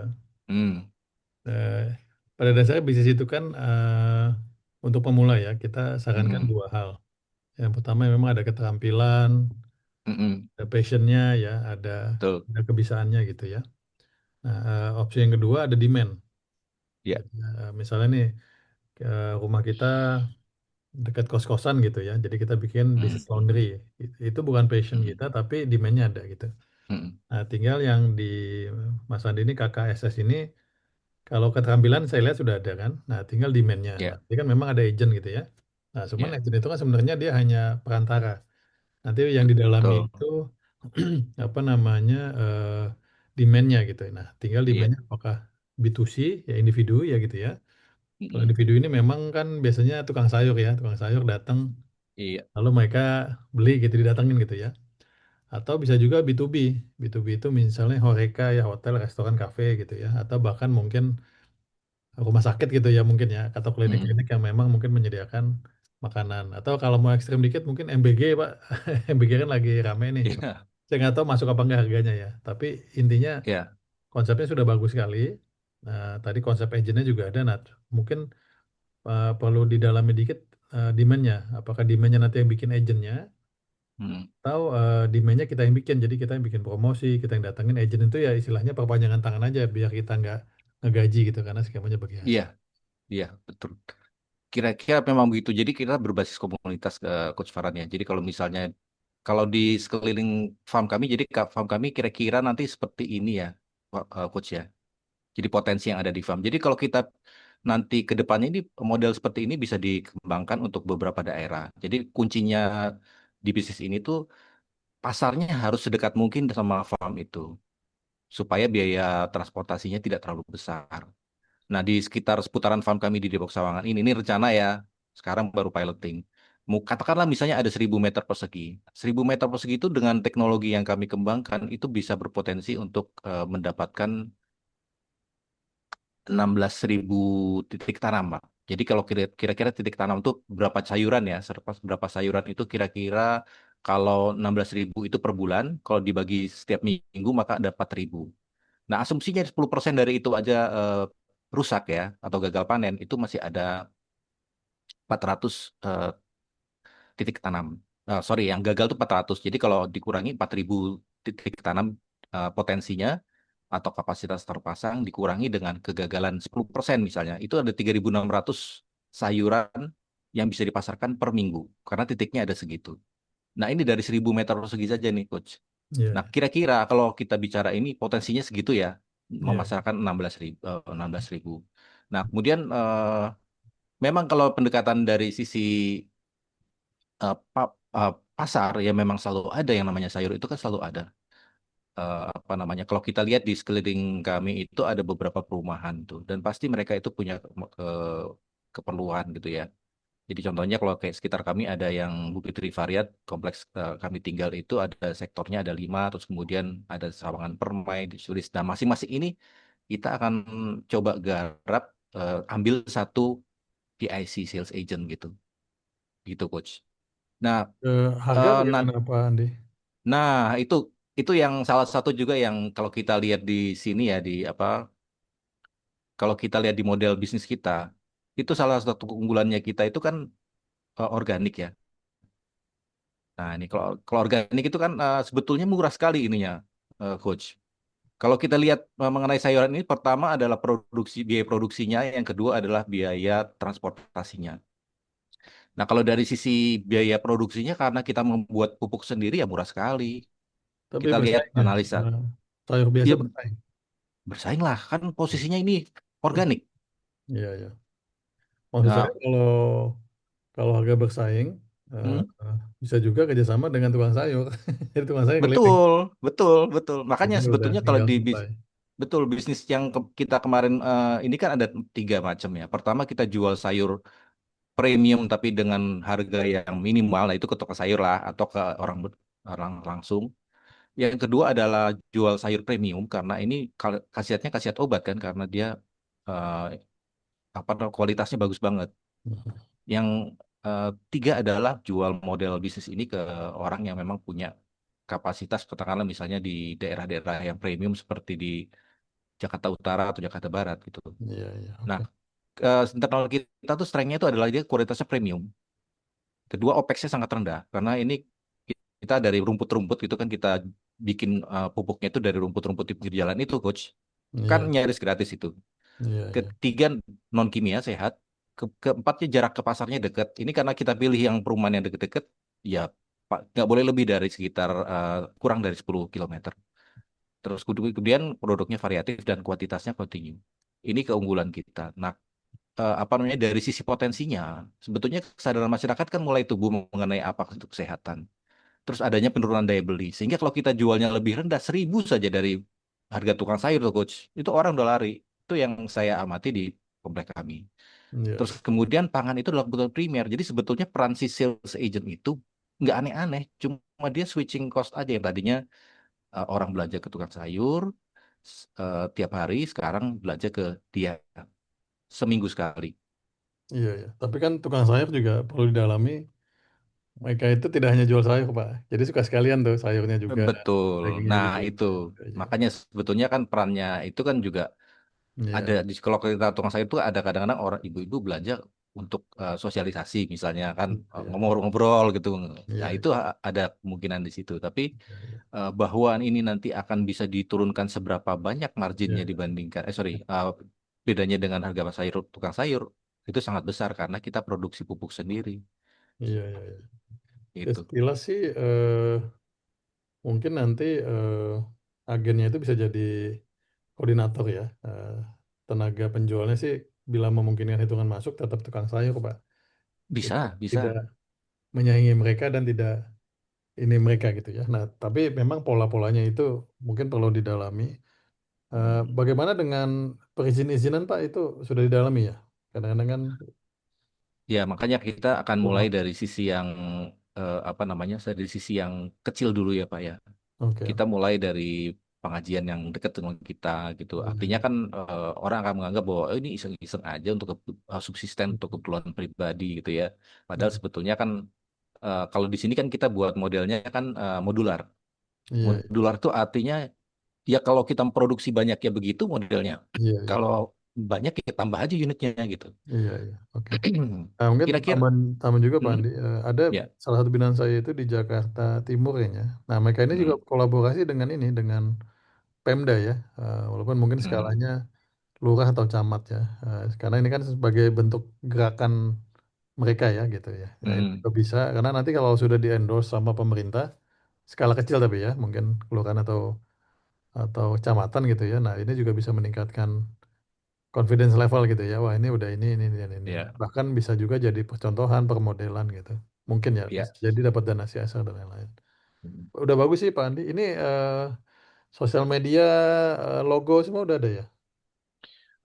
Hmm, eh, pada dasarnya bisnis itu kan untuk pemula ya, kita sarankan hmm, dua hal. Yang pertama memang ada keterampilan, hmm, ada passionnya ya, betul. ada kebisaannya gitu ya. Nah, opsi yang kedua ada demand. Ya. Jadi, misalnya nih rumah kita dekat kos-kosan gitu ya, jadi kita bikin Hmm, bisnis laundry. Itu bukan passion hmm, kita, tapi demand-nya ada gitu. hmm, Nah, tinggal yang di Mas Andi ini KKSS ini, kalau keterampilan saya lihat sudah ada kan. Nah, tinggal demand-nya. Nah, ya, jadi kan memang ada agent gitu ya. Nah, cuman ya, agent itu kan sebenarnya dia hanya perantara. Nanti yang di dalamnya betul. itu apa namanya demand-nya gitu. Nah, tinggal Iya, demand-nya apakah B2C ya individu ya gitu ya. Kalau hmm, individu ini memang kan biasanya tukang sayur ya, tukang sayur datang iya, lalu mereka beli gitu didatengin gitu ya. Atau bisa juga B2B. B2B itu misalnya horeca ya hotel, restoran, kafe gitu ya. Atau bahkan mungkin rumah sakit gitu ya mungkin ya. Atau hmm, klinik-klinik yang memang mungkin menyediakan makanan. Atau kalau mau ekstrim dikit mungkin MBG Pak. MBG kan lagi rame nih. iya, Saya nggak tahu masuk apa enggak harganya ya. Tapi intinya iya, konsepnya sudah bagus sekali. Nah, tadi konsep agentnya juga ada. Nah, mungkin perlu didalami dikit demand-nya. Apakah demand-nya nanti yang bikin agentnya hmm, atau demand-nya kita yang bikin. Jadi kita yang bikin promosi, kita yang datangin agent itu ya istilahnya perpanjangan tangan aja biar kita nggak ngegaji gitu karena skemanya bagi iya, hasil. iya, betul. Kira-kira memang begitu. Jadi kita berbasis komunitas ke Coach Farhan ya. Jadi kalau misalnya kalau di sekeliling farm kami, jadi farm kami kira-kira nanti seperti ini ya, Coach ya. Jadi potensi yang ada di farm. Jadi kalau kita nanti ke depannya ini model seperti ini bisa dikembangkan untuk beberapa daerah. Jadi kuncinya di bisnis ini tuh pasarnya harus sedekat mungkin sama farm itu supaya biaya transportasinya tidak terlalu besar. Nah, di sekitar seputaran farm kami di Depok Sawangan ini rencana ya, sekarang baru piloting. Katakanlah misalnya ada 1.000 meter persegi. 1.000 meter persegi itu dengan teknologi yang kami kembangkan itu bisa berpotensi untuk mendapatkan 16.000 titik tanam, Pak. Jadi kalau kira-kira titik tanam itu berapa sayuran ya, berapa sayuran itu kira-kira kalau 16.000 itu per bulan, kalau dibagi setiap minggu maka ada 4.000. Nah, asumsinya 10% dari itu aja rusak ya, atau gagal panen, itu masih ada 400 titik tanam. Sorry, yang gagal itu 400. Jadi kalau dikurangi 4.000 titik tanam potensinya, atau kapasitas terpasang dikurangi dengan kegagalan 10% misalnya, itu ada 3.600 sayuran yang bisa dipasarkan per minggu, karena titiknya ada segitu. Nah, ini dari 1.000 meter persegi saja nih, Coach. Nah, Iya, kira-kira kalau kita bicara ini potensinya segitu ya, iya. memasarkan 16.000. 16.000. Nah, kemudian memang kalau pendekatan dari sisi pasar ya memang selalu ada yang namanya sayur itu kan selalu ada. Apa namanya? Kalau kita lihat di sekeliling kami itu ada beberapa perumahan tuh dan pasti mereka itu punya keperluan gitu ya. Jadi contohnya kalau kayak sekitar kami ada yang Bukit Rifariat, kompleks kami tinggal itu ada sektornya ada 5, terus kemudian ada Sawangan Permai, di Sulis. Nah masing-masing ini kita akan coba garap ambil satu PIC sales agent gitu, gitu coach. Nah, Harga eh, nah, bagaimana Pak Andi? nah itu yang salah satu juga yang kalau kita lihat di sini ya di apa, kalau kita lihat di model bisnis kita, itu salah satu keunggulannya kita itu kan organik ya. Nah, ini kalau kalau organik itu kan sebetulnya murah sekali ininya. Coach. Kalau kita lihat mengenai sayuran ini, pertama adalah biaya produksinya, yang kedua adalah biaya transportasinya. Nah, kalau dari sisi biaya produksinya, karena kita membuat pupuk sendiri ya murah sekali. Tapi Kita lihat bersaing ya, analisa, sama sayur biasa ya bersaing. bersaing lah, kan posisinya ini organik. Iya, iya. Maksud saya Nah, kalau harga bersaing, eh, hmm, bisa juga kerjasama dengan tukang sayur. Jadi tukang sayur keliling, betul, betul, betul. Makanya jadi udah sebetulnya kalau tinggal supply. betul bisnis yang kita kemarin ini kan ada tiga macam ya. Pertama kita jual sayur premium tapi dengan harga yang minimal, nah itu ke toko sayur lah atau ke orang langsung. Yang kedua adalah jual sayur premium karena ini khasiatnya khasiat obat kan karena dia eh, kualitasnya bagus banget. Mhm. Yang tiga adalah jual model bisnis ini ke orang yang memang punya kapasitas katakanlah misalnya di daerah-daerah yang premium seperti di Jakarta Utara atau Jakarta Barat gitu. Iya, iya, Nah, oke. internal kita tuh strength-nya itu adalah dia kualitasnya premium. Kedua, OPEX-nya sangat rendah karena ini kita dari rumput-rumput gitu kan kita bikin pupuknya itu dari rumput-rumput di pinggir jalan itu, coach. Kan Iya, nyaris gratis itu. iya, iya, Ketiga, non kimia sehat. Keempatnya jarak ke pasarnya dekat. Ini karena kita pilih yang perumahan yang deket-deket, ya nggak boleh lebih dari sekitar kurang dari 10 kilometer. Terus kemudian produknya variatif dan kuantitasnya kontinu. Ini keunggulan kita. Nah, apa namanya dari sisi potensinya, sebetulnya kesadaran masyarakat kan mulai tumbuh mengenai apa itu kesehatan. Terus adanya penurunan daya beli. Sehingga kalau kita jualnya lebih rendah, 1.000 saja dari harga tukang sayur tuh, coach. Itu orang udah lari. Itu yang saya amati di komplek kami. iya, Terus iya. kemudian pangan itu adalah kebutuhan primer. Jadi sebetulnya peran si sales agent itu nggak aneh-aneh. Cuma dia switching cost aja yang tadinya orang belanja ke tukang sayur tiap hari, sekarang belanja ke dia seminggu sekali. Iya, iya. Tapi kan tukang sayur juga perlu didalami. Mereka itu tidak hanya jual sayur, Pak. Jadi suka sekalian tuh sayurnya juga, Betul. dagingnya Nah, juga. itu. Iya, iya. Makanya sebetulnya kan perannya itu kan juga ada Iya, di kalau kita tukang sayur itu ada kadang-kadang orang ibu-ibu belanja untuk sosialisasi misalnya kan iya, ngobrol-ngobrol gitu. iya, Nah, iya, itu ada kemungkinan di situ. Tapi iya, iya, bahwa ini nanti akan bisa diturunkan seberapa banyak iya, marginnya iya, dibandingkan bedanya dengan harga sayur tukang sayur itu sangat besar karena kita produksi pupuk sendiri. iya, iya, iya. Ya, Itu sekilas sih mungkin nanti agennya itu bisa jadi koordinator ya. Tenaga penjualnya sih bila memungkinkan hitungan masuk tetap tukang sayur, Pak. Jadi bisa, tidak bisa. menyaingi mereka dan tidak ini mereka gitu ya. Nah, tapi memang pola-polanya itu mungkin perlu didalami. Bagaimana dengan perizinan Pak itu sudah didalami ya? Kadang-kadang kan Ya, makanya kita akan mulai kurang. dari sisi yang apa namanya, dari sisi yang kecil dulu ya Pak ya. Oke, Kita oke. mulai dari pengajian yang dekat dengan kita gitu. Artinya Iya, kan orang akan menganggap bahwa "Oh, ini iseng-iseng aja untuk subsisten untuk keperluan pribadi gitu ya. Padahal iya, sebetulnya kan kalau di sini kan kita buat modelnya kan modular. iya, Modular itu artinya ya kalau kita produksi banyak ya begitu modelnya. iya, iya, Kalau banyak ya tambah aja unitnya gitu. iya, iya. Oke. Nah, mungkin Kira-kira, tambahan juga Pak hmm, Andi, ada ya, salah satu binaan saya itu di Jakarta Timur ya. Nah, mereka ini juga hmm, kolaborasi dengan dengan Pemda ya, walaupun mungkin hmm, skalanya lurah atau camat ya. Karena ini kan sebagai bentuk gerakan mereka ya gitu ya. Ya ini hmm, juga bisa karena nanti kalau sudah di endorse sama pemerintah skala kecil tapi ya mungkin kelurahan atau kecamatan gitu ya. Nah, ini juga bisa meningkatkan confidence level gitu ya. Wah, ini udah ini dan ini. ya, Bahkan bisa juga jadi percontohan, permodelan gitu. Mungkin ya bisa ya. jadi dapat dana CSR dan lain-lain. Hmm. Udah bagus sih Pak Andi. Ini sosial media, logo semua udah ada ya?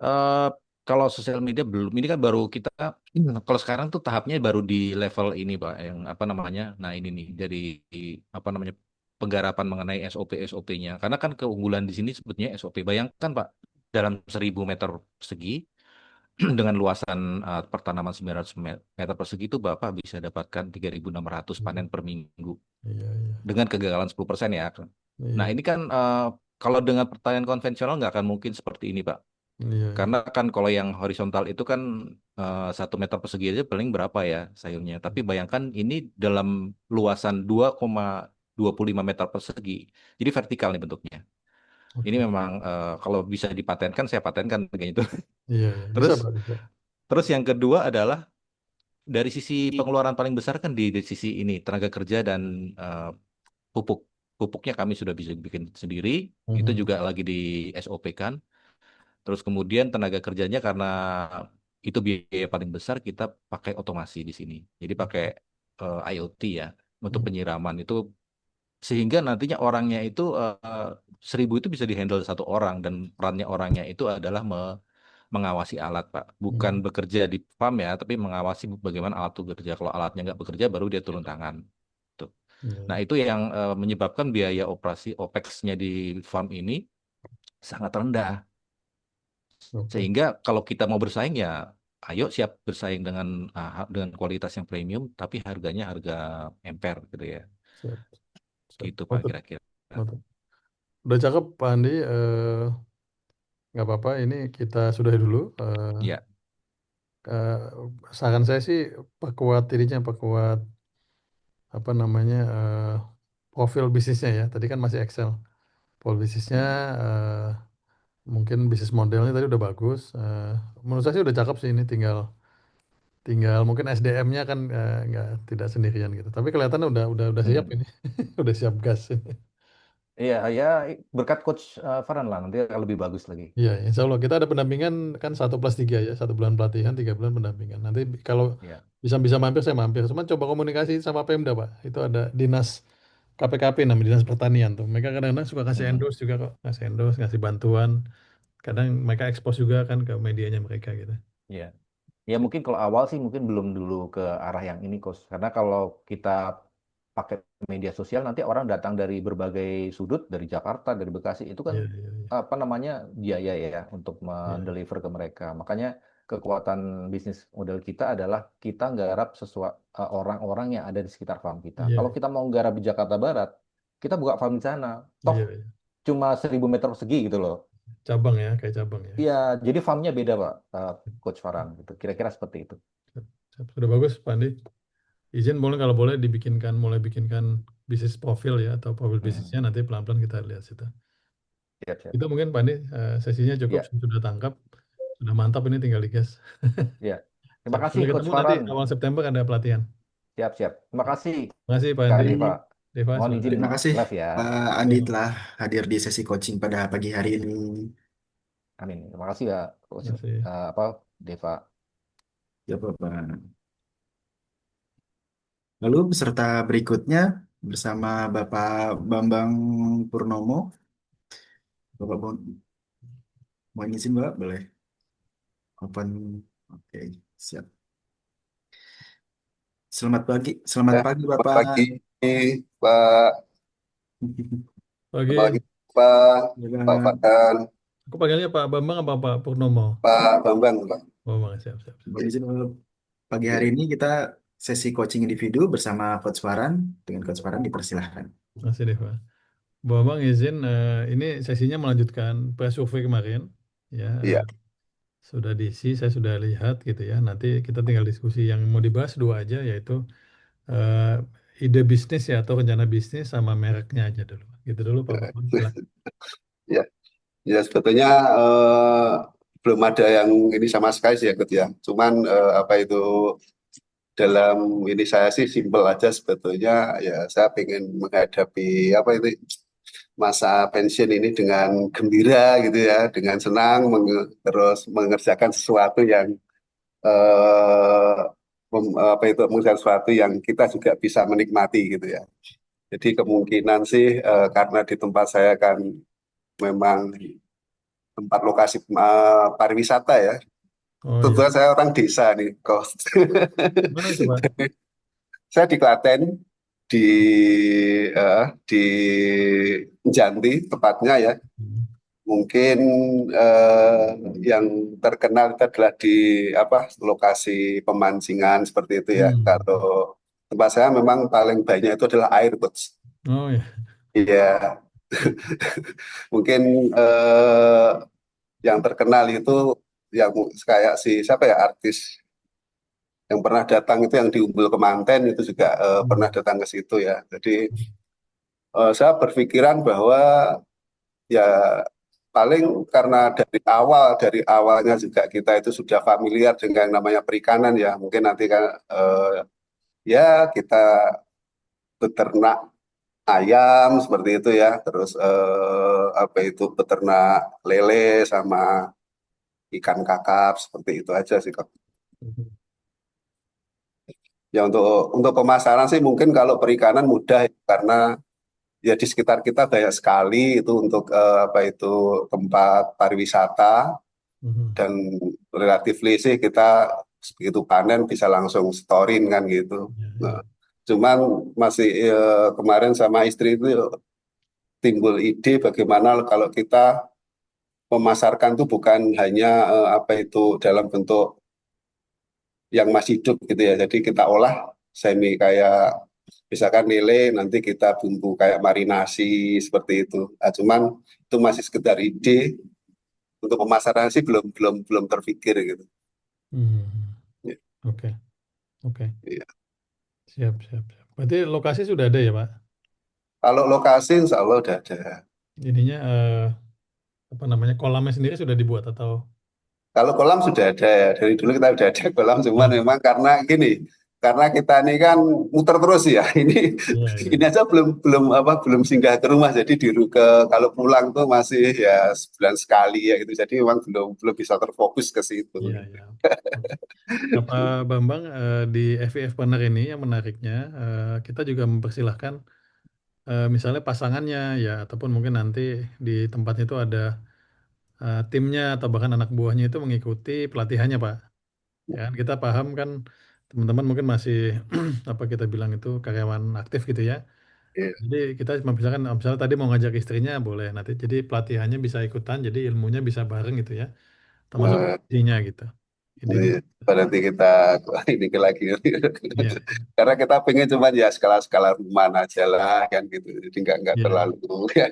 Eh, Kalau sosial media belum, ini kan baru kita, kalau sekarang tuh tahapnya baru di level ini Pak, yang apa namanya, nah ini nih, jadi apa namanya, penggarapan mengenai SOP SOP-nya. Karena kan keunggulan di sini sebetulnya SOP. Bayangkan Pak, dalam 1.000 meter persegi dengan luasan pertanaman 900 meter persegi itu Bapak bisa dapatkan 3.600 Iya, panen per minggu iya, iya. dengan kegagalan 10% ya. Nah Iya, ini kan kalau dengan pertanian konvensional nggak akan mungkin seperti ini Pak. iya, iya. Karena kan kalau yang horizontal itu kan 1 meter persegi aja paling berapa ya sayurnya. Tapi bayangkan ini dalam luasan 2, 25 meter persegi. Jadi vertikal nih bentuknya. Ini Oke. memang kalau bisa dipatenkan, saya patenkan kayak gitu. Iya, iya. Bisa, Terus Pak, bisa. terus yang kedua adalah dari sisi pengeluaran paling besar kan di sisi ini tenaga kerja dan pupuk. Pupuknya kami sudah bisa bikin sendiri. Itu Mhm. juga lagi di SOP kan. Terus kemudian tenaga kerjanya karena itu biaya paling besar kita pakai otomasi di sini. Jadi pakai IoT ya untuk Mhm. penyiraman itu sehingga nantinya orangnya itu 1.000 itu bisa dihandle satu orang dan perannya orangnya itu adalah mengawasi alat Pak. Bukan Mhm. bekerja di farm ya, tapi mengawasi bagaimana alat itu bekerja. Kalau alatnya nggak bekerja baru dia turun tangan. Tuh. Nah Iya. itu yang menyebabkan biaya operasi OPEX-nya di farm ini sangat rendah. Oke. Sehingga kalau kita mau bersaing ya, ayo siap bersaing dengan kualitas yang premium, tapi harganya harga emper gitu ya. Siap, siap. Gitu Pak Mantap, kira-kira. mantap. Udah cakep, Pak Andi. Nggak apa-apa, ini kita sudahi dulu. Ya, Eh, Saran saya sih perkuat dirinya, perkuat apa namanya profil bisnisnya ya. Tadi kan masih Excel. Profil bisnisnya eh, mungkin bisnis modelnya tadi udah bagus. Menurut saya sih udah cakep sih ini tinggal tinggal mungkin SDM-nya kan nggak tidak sendirian gitu. Tapi kelihatan udah siap hmm. ini, udah siap gas ini. Iya, ya berkat coach Farhan lah nanti akan lebih bagus lagi. Iya, insya Allah kita ada pendampingan kan 1+3 ya, 1 bulan pelatihan, 3 bulan pendampingan. Nanti kalau Ya, bisa mampir saya mampir. Cuman coba komunikasi sama Pemda Pak. Itu ada dinas KPKP namanya dinas pertanian tuh. Mereka kadang-kadang suka kasih hmm. endorse juga kok, kasih endorse, ngasih bantuan. Kadang mereka expose juga kan ke medianya mereka gitu. Ya. Ya mungkin kalau awal sih mungkin belum dulu ke arah yang ini coach. Karena kalau kita pakai media sosial nanti orang datang dari berbagai sudut, dari Jakarta, dari Bekasi itu kan Iya, iya, iya. apa namanya biaya ya untuk Iya, mendeliver ke mereka. Makanya kekuatan bisnis model kita adalah kita nggarap orang-orang yang ada di sekitar farm kita. iya, Kalau iya, kita mau nggarap di Jakarta Barat, kita buka farm di sana. Toh iya, iya. cuma 1.000 meter persegi gitu loh. Cabang ya, kayak cabang ya. Iya, jadi farmnya beda Pak, Coach Farhan gitu. Kira-kira seperti itu. Siap, siap. Sudah bagus, Pak Andi. Izin boleh kalau boleh dibikinkan, mulai bikinkan bisnis profil ya, atau profil Hmm. bisnisnya nanti pelan-pelan kita lihat situ. Siap, siap. Itu mungkin Pak Andi, sesinya cukup, Ya, sudah tangkap, sudah mantap ini tinggal digas. ya. Terima Siap. kasih Sampai Coach ketemu nanti Farhan. awal September ada pelatihan. Siap, siap. Terima kasih Terima kasih Pak Kak Andi, Deva. Deva, Mohon selamat izin Terima kasih live ya. Pak Andi hari. telah hadir di sesi coaching pada pagi hari ini. Amin. Terima kasih ya, Coach Terima kasih. apa Deva. Ya Bapak. Lalu peserta berikutnya bersama Bapak Bambang Purnomo. Bapak mau izin Bapak boleh open. Oke, siap. Selamat Ya, pagi selamat Bapak. pagi, Pak. Selamat pagi, Pagi, Pak Bapak. Fatan, aku panggilnya Pak Bambang apa Pak Purnomo? Pak Bambang, Pak. Bambang, siap, siap, siap. Mohon izin Bapak. Pagi hari Oke. ini kita sesi coaching individu bersama Coach Farhan. Dengan Coach Farhan dipersilahkan. Terima kasih Deva. Bambang izin, ini sesinya melanjutkan pre-survei kemarin. Ya, Iya, sudah diisi, saya sudah lihat gitu ya. Nanti kita tinggal diskusi yang mau dibahas dua aja, yaitu eh, ide bisnis ya atau rencana bisnis sama mereknya aja dulu. Gitu dulu Pak Bambang, silakan. ya, ya sebetulnya belum ada yang ini sama sekali sih ya, Kut, ya. Cuman apa itu dalam ini saya sih simpel aja sebetulnya. Ya, saya pengen menghadapi apa itu masa pensiun ini dengan gembira gitu ya, dengan senang, terus mengerjakan sesuatu yang eh, apa itu mengerjakan sesuatu yang kita juga bisa menikmati gitu ya. Jadi kemungkinan sih karena di tempat saya kan memang tempat lokasi pariwisata ya. Oh iya, Tentunya saya orang desa nih, kos. mana itu Pak? Saya di Klaten, di di Janti tepatnya ya. Hmm. Mungkin eh, yang terkenal itu adalah di apa lokasi pemancingan seperti itu ya. Hmm. Kalau tempat saya memang paling banyak itu adalah air, Coach. Oh iya. Iya, mungkin yang terkenal itu yang kayak si siapa ya artis yang pernah datang itu yang di Umbul Kemanten itu juga pernah Hmm. datang ke situ ya. Jadi saya berpikiran bahwa ya paling karena dari awalnya juga kita itu sudah familiar dengan namanya perikanan ya, mungkin nanti kan ya kita beternak ayam seperti itu ya, terus apa itu beternak lele sama ikan kakap seperti itu aja sih kok. Mhm. Ya untuk pemasaran sih mungkin kalau perikanan mudah ya, karena ya di sekitar kita banyak sekali itu untuk apa itu tempat pariwisata Mhm. dan relatif sih kita begitu panen bisa langsung storin kan gitu. Ya, Nah, ya. cuman masih kemarin sama istri itu timbul ide bagaimana kalau kita memasarkan tuh bukan hanya apa itu dalam bentuk yang masih hidup gitu ya. Jadi kita olah semi kayak misalkan lele nanti kita bumbu kayak marinasi seperti itu. Nah, cuman itu masih sekedar ide, untuk pemasaran sih belum belum belum terpikir gitu. Mhm. Ya, Oke, oke. iya. Siap, siap, siap. Berarti lokasi sudah ada ya, Pak? Kalau lokasi insya Allah udah ada. Ininya apa namanya? Kolamnya sendiri sudah dibuat atau? Kalau kolam sudah ada ya, dari dulu kita udah ada kolam, cuman Oh, memang karena gini, karena kita ini kan muter terus ya, iya, ini iya. aja belum belum apa belum singgah ke rumah, jadi kalau pulang tuh masih ya sebulan sekali ya gitu, jadi memang belum belum bisa terfokus ke situ. Iya, iya. Oke. Nah, Pak Bambang, di FIF Partner ini yang menariknya, kita juga mempersilahkan misalnya pasangannya ya, ataupun mungkin nanti di tempatnya itu ada timnya atau bahkan anak buahnya itu mengikuti pelatihannya, Pak. Ya kan kita paham kan teman-teman mungkin masih apa kita bilang itu karyawan aktif gitu ya. Iya. Jadi kita cuma misalkan misalnya tadi mau ngajak istrinya boleh nanti jadi pelatihannya bisa ikutan jadi ilmunya bisa bareng gitu ya. Termasuk Nah, isinya gitu. Intinya ini berarti kita ini lagi, iya, karena kita pengen cuman ya skala-skala rumah aja lah kan gitu, jadi nggak iya, terlalu kan.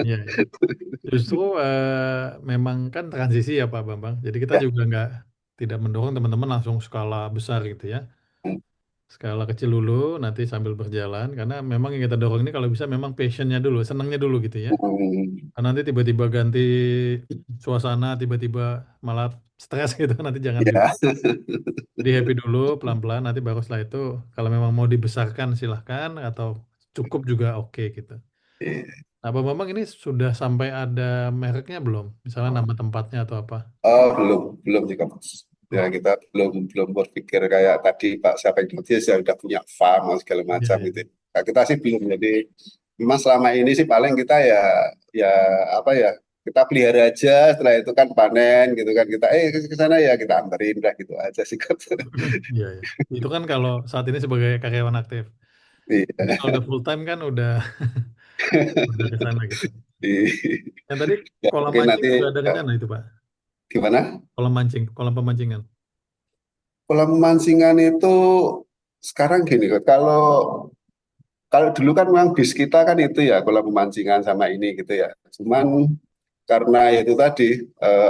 iya, iya. Justru memang kan transisi ya Pak Bambang. Jadi kita Ya. juga nggak tidak mendorong teman-teman langsung skala besar gitu ya. Skala kecil dulu, nanti sambil berjalan. Karena memang yang kita dorong ini kalau bisa memang passionnya dulu, senangnya dulu gitu ya. Hmm, Karena nanti tiba-tiba ganti suasana, tiba-tiba malah stres gitu, nanti jangan juga. ya. Jadi happy dulu, pelan-pelan, nanti baru setelah itu kalau memang mau dibesarkan silahkan, atau cukup juga oke gitu. Nah, Bang Bambang ini sudah sampai ada mereknya belum? Misalnya nama tempatnya atau apa? Oh, belum, belum juga, Mas. Ya, Oh, kita belum belum berpikir kayak tadi Pak siapa yang dia sudah punya farm atau segala iya, macam iya. gitu. Nah, kita sih belum. Jadi memang selama ini sih paling kita ya ya apa ya kita pelihara aja. Setelah itu kan panen gitu kan kita ke sana ya kita anterin dah gitu aja sih. Iya, iya. Itu kan kalau saat ini sebagai karyawan aktif. Nanti Iya. kalau udah full time kan udah ke sana gitu. Yang tadi Ya, kolam mungkin mancing nanti juga ada rencana itu, Pak. gimana? Kolam mancing, kolam pemancingan. Kolam pemancingan itu sekarang gini, kalau kalau dulu kan memang bis kita kan itu ya kolam pemancingan sama ini gitu ya. Cuman karena itu tadi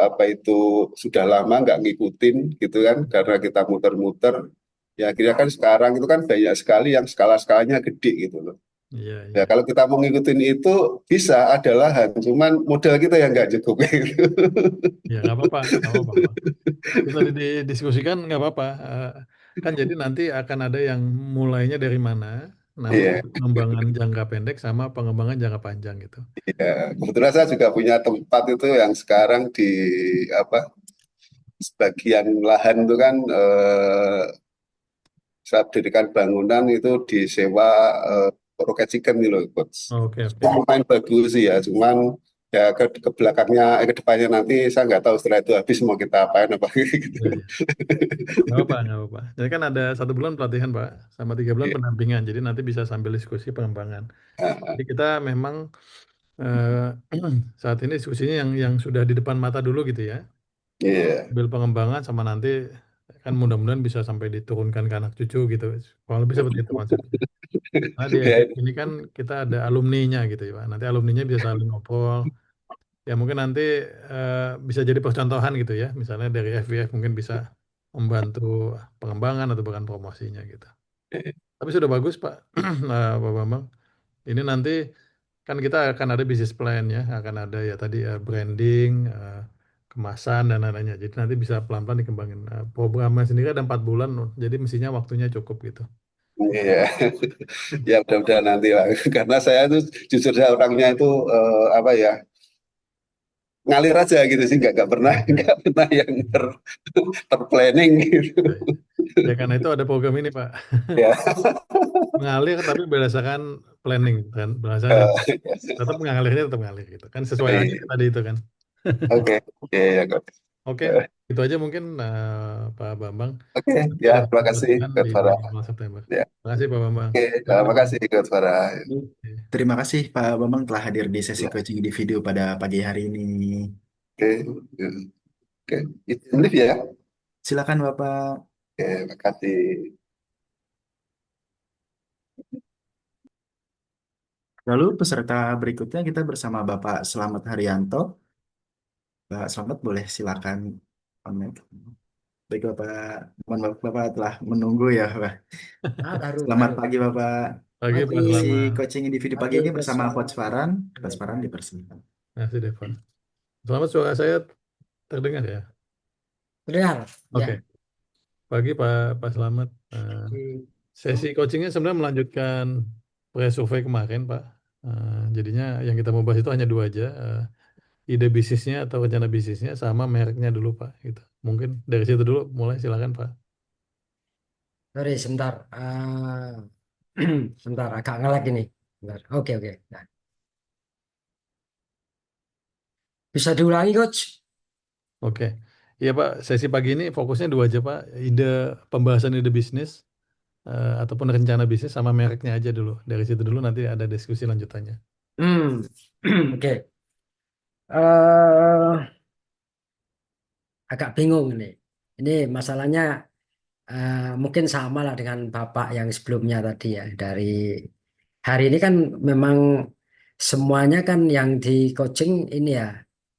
apa itu sudah lama nggak ngikutin gitu kan, karena kita muter-muter. Ya akhirnya kan sekarang itu kan banyak sekali yang skala-skalanya gede gitu loh. Iya, Ya iya. kalau kita mau ngikutin itu bisa ada lahan, cuman modal kita yang nggak cukup gitu. Ya nggak apa-apa, nggak apa-apa, Bang. Itu tadi didiskusikan nggak apa-apa. Kan jadi nanti akan ada yang mulainya dari mana, namun Iya. pengembangan jangka pendek sama pengembangan jangka panjang gitu. Ya, kebetulan saya juga punya tempat itu yang sekarang di apa sebagian lahan itu kan saya dirikan bangunan itu disewa roket chicken gitu loh, Coach. Oke, oke. Lumayan bagus sih ya, cuman ya ke belakangnya, ke depannya nanti saya nggak tahu setelah itu habis mau kita apain apa gitu. Iya, iya. Nggak apa-apa, nggak apa-apa. Jadi kan ada 1 bulan pelatihan, Pak, sama 3 bulan Iya. pendampingan. Jadi nanti bisa sambil diskusi pengembangan. Nah, Jadi kita memang saat ini diskusinya yang sudah di depan mata dulu gitu ya. iya. Ambil pengembangan sama nanti kan mudah-mudahan bisa sampai diturunkan ke anak cucu gitu. Kalau lebih seperti itu konsepnya. Nah di Ya, FIF ini kan kita ada alumninya gitu ya Pak. Nanti alumninya bisa saling ngobrol. Ya mungkin nanti bisa jadi percontohan gitu ya. Misalnya dari FIF mungkin bisa membantu pengembangan atau bahkan promosinya gitu. Tapi sudah bagus Pak, Pak Bambang. Ini nanti kan kita akan ada bisnis plan ya, akan ada ya tadi branding, kemasan dan lain-lainnya. Jadi nanti bisa pelan-pelan dikembangin. Programnya sendiri ada 4 bulan, jadi mestinya waktunya cukup gitu. Iya, ya mudah-mudahan nanti lah. Karena saya itu jujur saya orangnya itu apa ya, ngalir aja gitu sih, nggak pernah nggak pernah yang terplanning gitu. Ya karena itu ada program ini Pak, Ya, mengalir tapi berdasarkan planning kan, berdasarkan tetap mengalirnya tetap mengalir gitu kan, sesuai aja tadi itu kan. oke, oke ya, Coach. Oke, itu aja mungkin Pak Bambang. Oke, Kita ya, ada terima kasih, pertemuan Coach di Farah. awal September. Ya, Terima kasih Pak Bambang. oke, terima kasih, Coach Farah. Terima kasih Pak Bambang telah hadir di sesi Ya, coaching di video pada pagi hari ini. oke, oke, izin live ya. Silakan Bapak. Oke, terima kasih. Lalu peserta berikutnya kita bersama Bapak Slamet Haryanto. Pak Slamet boleh silakan connect. Baik Bapak, mohon maaf Bapak telah menunggu ya Pak. Selamat pagi Bapak. Pagi Pak Sesi Selamat. coaching individu pagi ini bersama Coach Farhan. Coach Farhan dipersilakan. Terima kasih Devon. Selamat, suara saya terdengar ya? Benar. Oke. Pagi Pak Selamat. Sesi coachingnya sebenarnya melanjutkan pre-survey kemarin Pak. Jadinya yang kita mau bahas itu hanya 2 aja. Ide bisnisnya atau rencana bisnisnya sama mereknya dulu Pak. Gitu. Mungkin dari situ dulu mulai, silakan Pak. Sorry, sebentar. Sebentar, agak ngelag ini. Bentar. Oke. Nah, bisa diulangi, Coach? Oke. Iya Pak, sesi pagi ini fokusnya 2 aja Pak. Pembahasan ide bisnis ataupun rencana bisnis sama mereknya aja dulu. Dari situ dulu nanti ada diskusi lanjutannya. Oke. Eh, agak bingung ini. Ini masalahnya mungkin sama lah dengan Bapak yang sebelumnya tadi ya. Dari hari ini kan memang semuanya kan yang di coaching ini ya,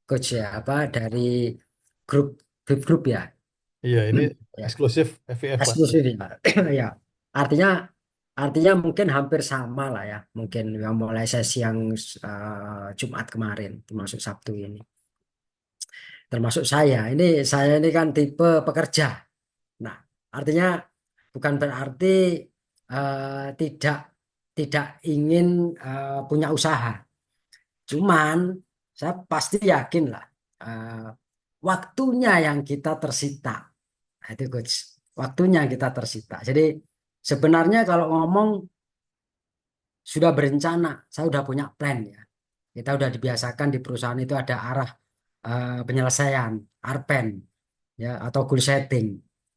Coach ya, apa dari grup grup ya. Iya, ini Ya. eksklusif FVF Pak. Eksklusif ya. Ya. Artinya mungkin hampir sama lah ya. Mungkin yang mulai sesi yang Jumat kemarin, termasuk Sabtu ini. Termasuk saya ini kan tipe pekerja. Nah, artinya bukan berarti tidak tidak ingin punya usaha. Cuman saya pasti yakin lah waktunya yang kita tersita. Nah, itu coach, waktunya kita tersita. Jadi sebenarnya kalau ngomong sudah berencana, saya udah punya plan ya. Kita udah dibiasakan di perusahaan itu ada arah penyelesaian, ARPEN, ya atau goal setting.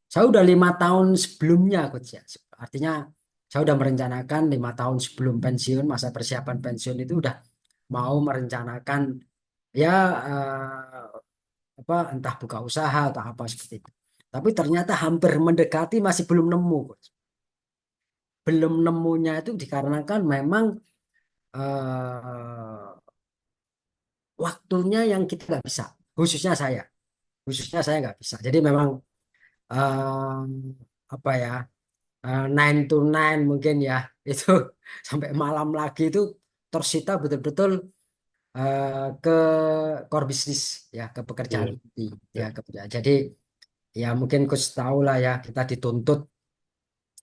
Saya udah 5 tahun sebelumnya, coach ya. Artinya saya udah merencanakan 5 tahun sebelum pensiun, masa persiapan pensiun itu udah mau merencanakan ya apa entah buka usaha atau apa seperti itu. Tapi ternyata hampir mendekati masih belum nemu, coach. Belum nemunya itu dikarenakan memang waktunya yang kita nggak bisa, khususnya saya nggak bisa. Jadi memang eh, apa ya 9 to 9 mungkin ya itu sampai malam lagi itu tersita betul-betul ke core bisnis ya, ke pekerjaan Iya. inti ya jadi ya mungkin coach tahu lah ya, kita dituntut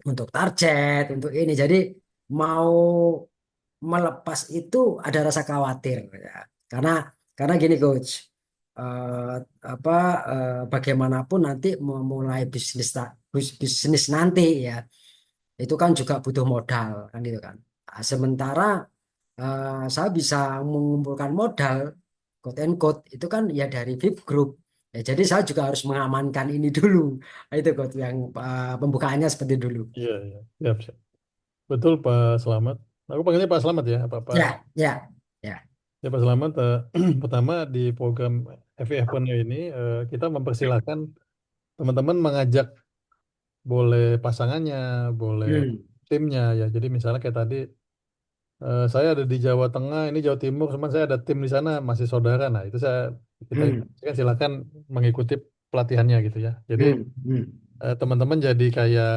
untuk target untuk ini, jadi mau melepas itu ada rasa khawatir ya. Karena gini coach, eh, apa bagaimanapun nanti memulai bisnis nanti ya itu kan juga butuh modal kan gitu kan. Nah, sementara saya bisa mengumpulkan modal quote and quote itu kan ya dari VIP Group ya, jadi saya juga harus mengamankan ini dulu. Nah, itu coach yang pembukaannya seperti dulu. Iya. Siap. Betul Pak Selamat. Aku panggilnya Pak Selamat ya, Pak. Ya. Ya Pak Selamat, pertama di program FVF Pone ini kita mempersilahkan teman-teman mengajak, boleh pasangannya, boleh timnya ya. Jadi misalnya kayak tadi saya ada di Jawa Tengah, ini Jawa Timur, cuman saya ada tim di sana masih saudara. Nah itu kita informasikan silakan mengikuti pelatihannya gitu ya. Jadi teman-teman jadi kayak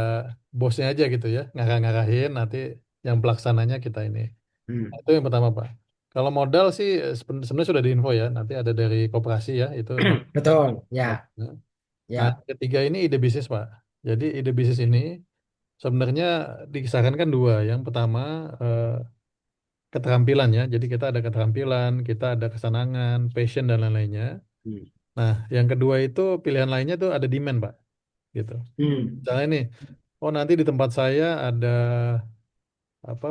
bosnya aja gitu ya, ngarah-ngarahin, nanti yang pelaksananya kita ini. Nah, itu yang pertama Pak. Kalau modal sih sebenarnya sudah diinfo ya. Nanti ada dari koperasi ya, itu namanya. Betul, ya, Nah, ya. ketiga ini ide bisnis, Pak. Jadi ide bisnis ini sebenarnya disarankan dua. Yang pertama keterampilan ya. Jadi kita ada keterampilan, kita ada kesenangan, passion dan lain-lainnya. Hmm. Nah, yang kedua itu pilihan lainnya tuh ada demand, Pak. Gitu. Hmm. Misalnya nih, oh nanti di tempat saya ada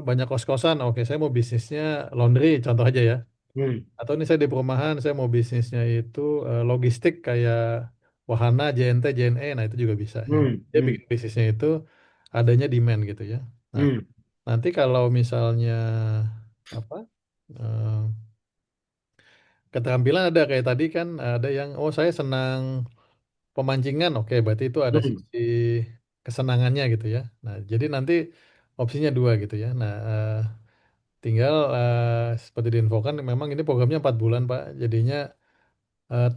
banyak kos-kosan. Oke, saya mau bisnisnya laundry, contoh aja ya. Hmm. Atau ini saya di perumahan, saya mau bisnisnya itu logistik kayak Wahana, JNT, JNE, nah itu juga bisa ya. Hmm. Dia Hmm. bikin bisnisnya itu adanya demand gitu ya. Nah, Hmm. nanti kalau misalnya apa eh, keterampilan ada kayak tadi kan ada yang oh saya senang pemancingan, oke berarti itu ada Hmm. sisi kesenangannya gitu ya. Nah, jadi nanti opsinya dua gitu ya. Nah, tinggal seperti diinfokan memang ini programnya 4 bulan Pak. Jadinya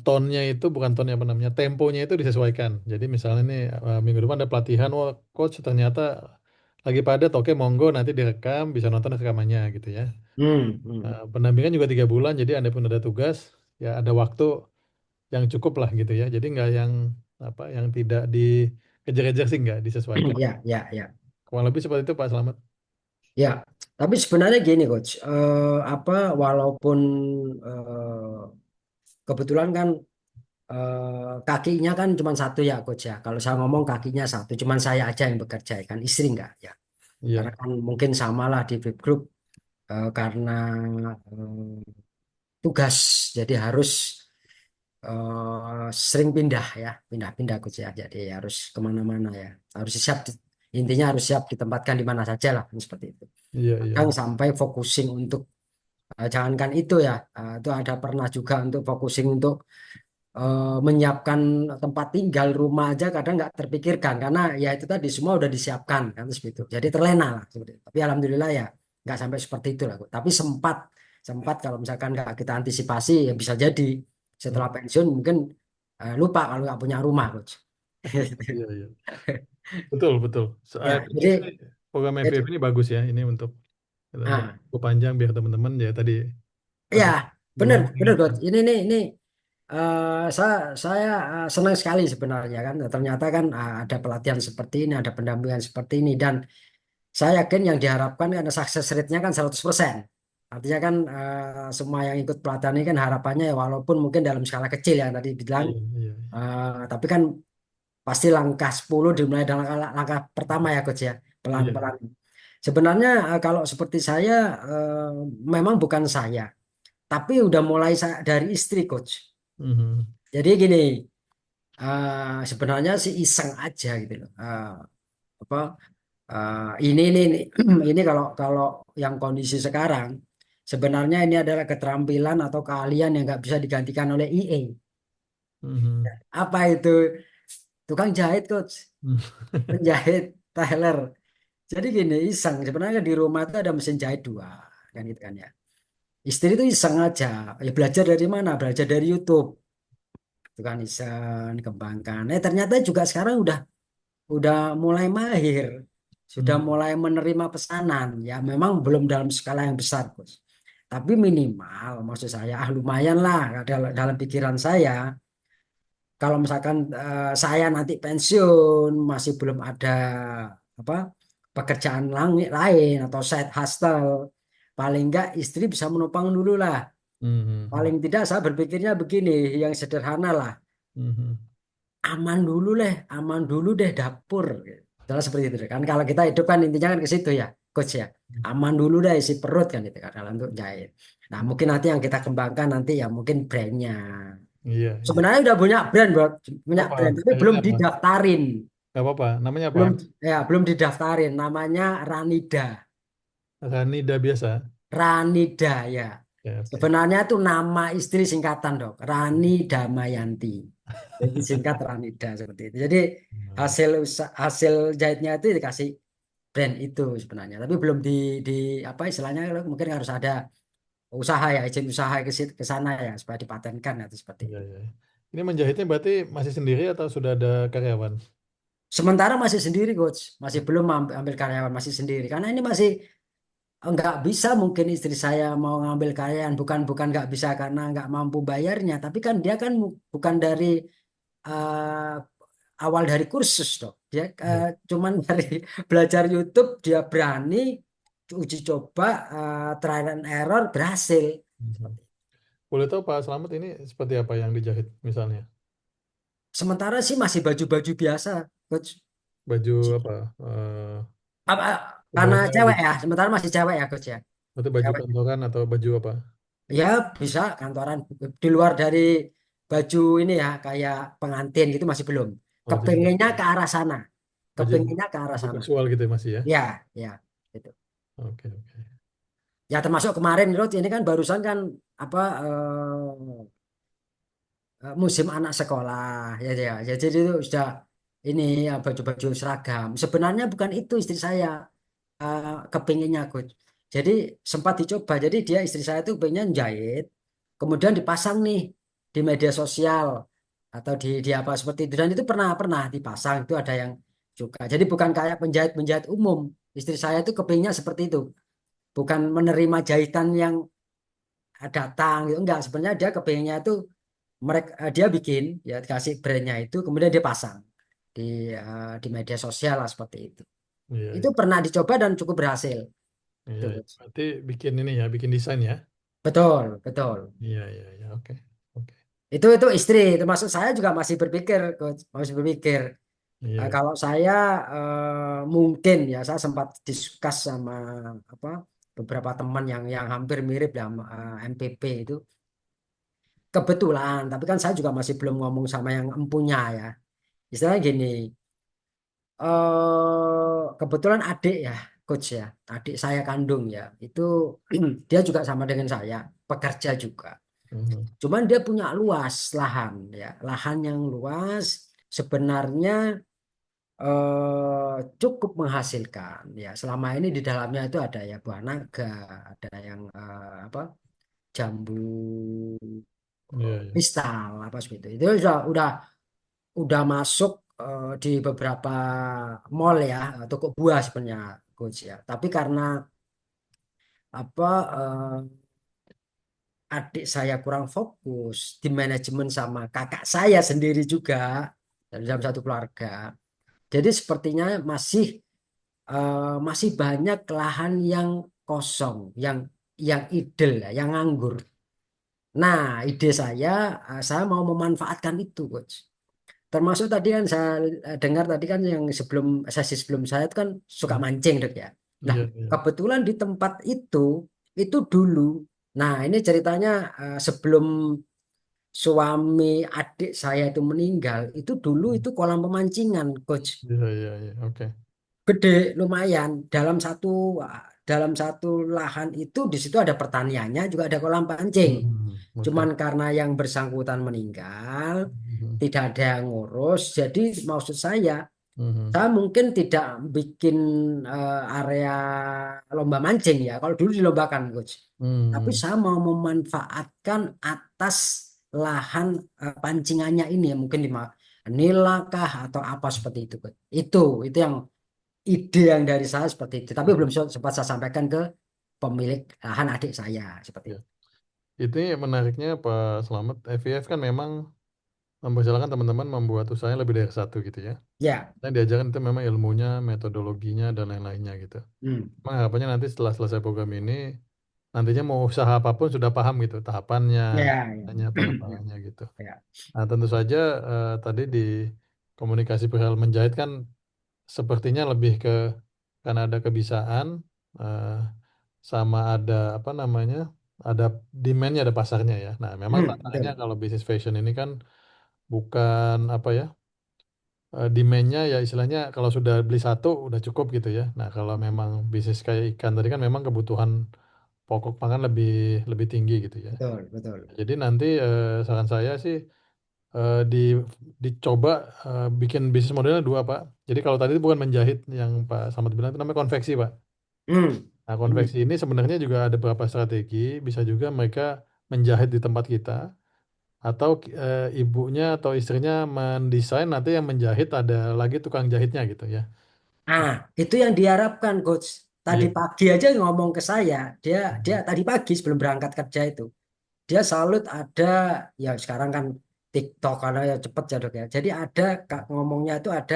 tonnya itu bukan tonnya apa namanya temponya itu disesuaikan. Jadi misalnya nih minggu depan ada pelatihan, wah coach ternyata lagi padat, oke monggo nanti direkam bisa nonton rekamannya gitu ya. Hmm. Hmm. Pendampingan juga 3 bulan, jadi anda pun ada tugas ya ada waktu yang cukup lah gitu ya. Jadi nggak yang tidak dikejar-kejar sih nggak disesuaikan. Ya, ya, ya. Kurang lebih seperti itu Pak Slamet. Ya, tapi sebenarnya gini coach, walaupun kebetulan kan kakinya kan cuma satu ya coach ya. Kalau saya ngomong kakinya satu, cuma saya aja yang bekerja kan, istri enggak ya. Karena Iya, kan mungkin samalah di Vip Group karena eh, tugas, jadi harus sering pindah ya, pindah-pindah coach ya. Jadi harus kemana-mana ya, harus siap. Intinya harus siap ditempatkan di mana saja lah, seperti itu. iya, iya. Kadang sampai focusing untuk jangankan itu ya, itu ada pernah juga untuk focusing untuk menyiapkan tempat tinggal rumah aja kadang nggak terpikirkan karena ya itu tadi semua udah disiapkan kan seperti itu. Jadi terlena lah seperti itu. Tapi alhamdulillah ya nggak sampai seperti itu lah. Tapi sempat sempat kalau misalkan nggak kita antisipasi ya bisa jadi setelah Hmm, pensiun mungkin lupa kalau nggak punya rumah, coach. iya, iya. Betul, betul. Saya Ya, pikir sih program jadi FVF ini bagus ya. Ini untuk ah, cukup panjang biar teman-teman ya tadi ya apa benar berhubung benar dengan coach. Ini saya senang sekali sebenarnya kan. Ternyata kan ada pelatihan seperti ini, ada pendampingan seperti ini dan saya yakin yang diharapkan kan sukses rate-nya kan 100%. Artinya kan semua yang ikut pelatihan ini kan harapannya ya walaupun mungkin dalam skala kecil yang tadi bilang, iya, iya, tapi kan pasti langkah 10 dimulai dari langkah pertama ya coach ya, iya, pelan-pelan. Sebenarnya kalau seperti saya memang bukan saya, tapi udah mulai dari istri coach. mhm, Jadi gini, sebenarnya sih iseng aja gitu loh. Apa ini ini kalau kalau yang kondisi sekarang sebenarnya ini adalah keterampilan atau keahlian yang nggak bisa digantikan oleh IA. mhm, Apa itu? Tukang jahit coach, penjahit, tailor. Jadi gini iseng sebenarnya di rumah itu ada mesin jahit dua kan gitu kan ya. Istri itu iseng aja. Ya belajar dari mana? Belajar dari YouTube. Itu kan iseng kembangkan. Ternyata juga sekarang udah mulai mahir, sudah mhm, mulai menerima pesanan. Ya memang belum dalam skala yang besar, Bos. Tapi minimal, maksud saya, lumayan lah dalam pikiran saya. Kalau misalkan saya nanti pensiun, masih belum ada apa pekerjaan lain atau side hustle, paling enggak istri bisa menopang dulu lah. mhm, Paling tidak saya berpikirnya begini, yang sederhana lah. mhm, Aman dulu deh dapur. Jelas seperti itu kan. Kalau kita hidup kan intinya kan ke situ ya, coach ya. Aman dulu deh isi perut kan itu kan kalau untuk jahit. Nah, mungkin nanti yang kita kembangkan nanti ya mungkin brandnya. iya, iya. Sebenarnya udah punya brand, bro. Punya Apa? brand tapi belum Akhirnya apa? didaftarin. Gak apa-apa. Namanya apa? Belum belum didaftarin. Namanya Ranida. Ranida biasa. Ranida ya. Ya, oke. Sebenarnya itu nama istri singkatan dok, Rani Damayanti. Jadi singkat Ranida seperti itu. Jadi Hmm, hasil jahitnya itu dikasih brand itu sebenarnya. Tapi belum di apa istilahnya mungkin harus ada usaha ya, izin usaha ke sana ya supaya dipatenkan atau seperti iya, itu. iya. Ini menjahitnya berarti masih sendiri atau sudah ada karyawan? Sementara masih sendiri coach, masih belum ambil karyawan masih sendiri karena ini masih nggak bisa mungkin istri saya mau ngambil karyawan, bukan nggak bisa karena nggak mampu bayarnya, tapi kan dia kan bukan dari eh, awal dari kursus dok, dia Ya. cuman dari belajar YouTube dia berani uji coba, trial and error berhasil. Mhm. Boleh tahu Pak Slamet ini seperti apa yang dijahit misalnya? Sementara sih masih baju-baju biasa, coach. Baju apa? Eh, Apa, karena kebaya cewek gitu. ya, sementara masih cewek ya coach ya. Atau baju Cewek. kantoran atau baju apa? Ya bisa kantoran di luar dari baju ini ya kayak pengantin gitu masih belum. Oh, masih belum. Kepinginnya ke arah sana. Baju, Kepinginnya ke arah baju sana. kasual gitu ya masih ya? Ya, ya. Gitu. Oke, oke. Ya termasuk kemarin Rod, ini kan barusan kan apa musim anak sekolah ya ya. Ya, jadi itu sudah ini ya, baju-baju seragam. Sebenarnya bukan itu istri saya kepinginnya coach. Jadi sempat dicoba. Jadi dia istri saya itu pengen jahit, kemudian dipasang nih di media sosial atau di apa seperti itu. Dan itu pernah pernah dipasang itu ada yang juga. Jadi bukan kayak penjahit-penjahit umum. Istri saya itu kepinginnya seperti itu. Bukan menerima jahitan yang datang gitu. Enggak, sebenarnya dia kepinginnya itu mereka dia bikin ya kasih brandnya itu kemudian dia pasang di di media sosial lah seperti itu. Iya, Itu iya. pernah dicoba dan cukup berhasil. Iya, Tuh, iya. Coach. Berarti bikin ini ya, bikin desain ya? Betul, betul. Iya, iya, iya. Oke, oke. Itu istri, termasuk saya juga masih berpikir, Coach, masih berpikir. Iya, iya. Kalau saya mungkin ya saya sempat diskus sama apa beberapa teman yang hampir mirip ya sama, MPP itu. Kebetulan, tapi kan saya juga masih belum ngomong sama yang empunya ya. Istilahnya gini, kebetulan adik ya, coach ya, adik saya kandung ya, itu dia juga sama dengan saya, pekerja juga. Mhm. Cuman dia punya luas lahan ya, lahan yang luas sebenarnya cukup menghasilkan ya. Selama ini di dalamnya itu ada ya buah naga, ada yang apa jambu Iya, iya. kristal apa seperti itu. Itu udah masuk di beberapa mall ya, toko buah sebenarnya coach ya. Tapi karena apa adik saya kurang fokus di manajemen sama kakak saya sendiri juga dalam satu keluarga. Jadi sepertinya masih banyak lahan yang kosong, yang idle, ya, yang nganggur. Nah, ide saya mau memanfaatkan itu, coach. Termasuk tadi kan saya dengar tadi kan yang sebelum sesi sebelum saya itu kan suka Mhm. mancing dok ya. Nah Iya, iya. kebetulan di tempat itu dulu. Nah ini ceritanya sebelum suami adik saya itu meninggal itu dulu Mhm. itu kolam pemancingan coach Iya, iya, iya. Oke. gede lumayan dalam satu lahan itu di situ ada pertaniannya juga ada kolam pancing. Mhm. Oke. Cuman karena yang bersangkutan meninggal Mhm. tidak ada yang ngurus jadi maksud saya Mhm. mungkin tidak bikin area lomba mancing ya. Kalau dulu dilombakan, Coach. Tapi Mhm. saya mau memanfaatkan atas lahan pancingannya ini ya mungkin di nila kah atau apa seperti itu, Coach. Itu yang ide yang dari saya seperti itu. Tapi belum sempat saya sampaikan ke pemilik lahan adik saya seperti Ya. itu. Itu menariknya Pak Slamet, FIF kan memang mempersilahkan teman-teman membuat usahanya lebih dari satu gitu ya. Ya. Nah, diajarkan itu memang ilmunya, metodologinya, dan lain-lainnya gitu. Hmm. Memang harapannya nanti setelah selesai program ini, nantinya mau usaha apapun sudah paham gitu, tahapannya, Ya, ya. hanya pengembangannya gitu. Ya. Nah, tentu saja tadi di komunikasi perihal menjahit kan sepertinya lebih ke karena ada kebiasaan, eh, sama ada apa namanya, ada demandnya, ada pasarnya ya. Nah, memang tantangannya Betul. kalau bisnis fashion ini kan bukan apa ya, demand-nya ya istilahnya kalau sudah beli satu udah cukup gitu ya. Nah, kalau memang bisnis kayak ikan tadi kan memang kebutuhan pokok pangan lebih lebih tinggi gitu ya. Betul, betul. Jadi nanti saran saya sih eh, di dicoba bikin bisnis modelnya dua Pak. Jadi kalau tadi itu bukan menjahit yang Pak Samad bilang itu namanya konveksi Pak. Hmm. Nah, Hmm. konveksi ini sebenarnya juga ada beberapa strategi. Bisa juga mereka menjahit di tempat kita atau ibunya atau istrinya mendesain nanti yang menjahit ada lagi tukang jahitnya gitu ya. Ah, itu yang diharapkan, Coach. tadi Iya. pagi aja ngomong ke saya, dia tadi pagi sebelum berangkat kerja itu, dia salut ada, ya sekarang kan TikTok karena ya cepet ya Dok ya. Jadi ada ngomongnya itu ada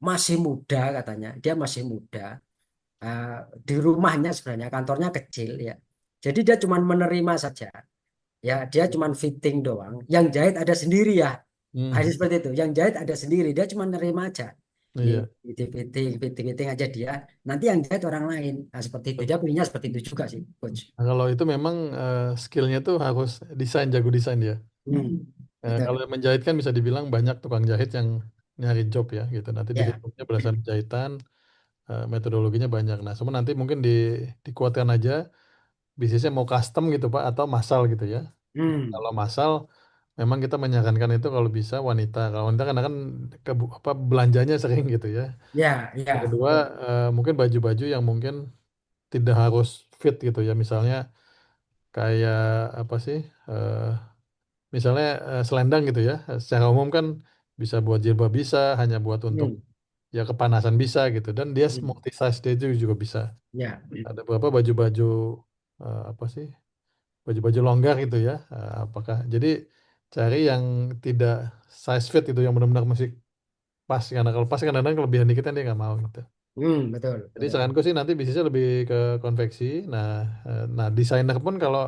masih muda katanya, dia masih muda. Eh, di rumahnya sebenarnya kantornya kecil ya. Jadi dia cuma menerima saja. Ya, dia cuma fitting doang. Yang jahit ada sendiri ya. Ada Mhm. seperti itu. Yang jahit ada sendiri. Dia cuma nerima aja. Ini Iya. fitting aja dia. Nanti yang jahit orang lain. Nah, seperti itu. Dia punya seperti itu juga sih, coach. Nah, kalau itu memang skillnya tuh harus desain, jago desain dia. Hmm, Kalau betul. yang menjahit kan bisa dibilang banyak tukang jahit yang nyari job ya gitu. Nanti Ya. dihitungnya berdasarkan jahitan, metodologinya banyak. Nah, semua nanti mungkin dikuatkan aja bisnisnya mau custom gitu Pak atau massal gitu ya. Hmm, Kalau massal memang kita menyarankan itu kalau bisa wanita. Kalau wanita karena kan apa belanjanya sering gitu ya. ya, Yang ya, kedua betul. mungkin baju-baju yang mungkin tidak harus fit gitu ya. Misalnya kayak apa sih? eh, Misalnya selendang gitu ya. Secara umum kan bisa buat jilbab bisa, hanya buat untuk Hmm, ya kepanasan bisa gitu. Dan dia hmm, multi size dia juga bisa. ya. Ada beberapa baju-baju apa sih? Baju-baju longgar gitu ya. Apakah jadi cari yang tidak size fit itu yang benar-benar masih pas karena kalau pas kadang-kadang kelebihan dikit kan dia nggak mau gitu. Betul, Jadi betul. saranku sih nanti bisnisnya lebih ke konveksi. Nah, desainer pun kalau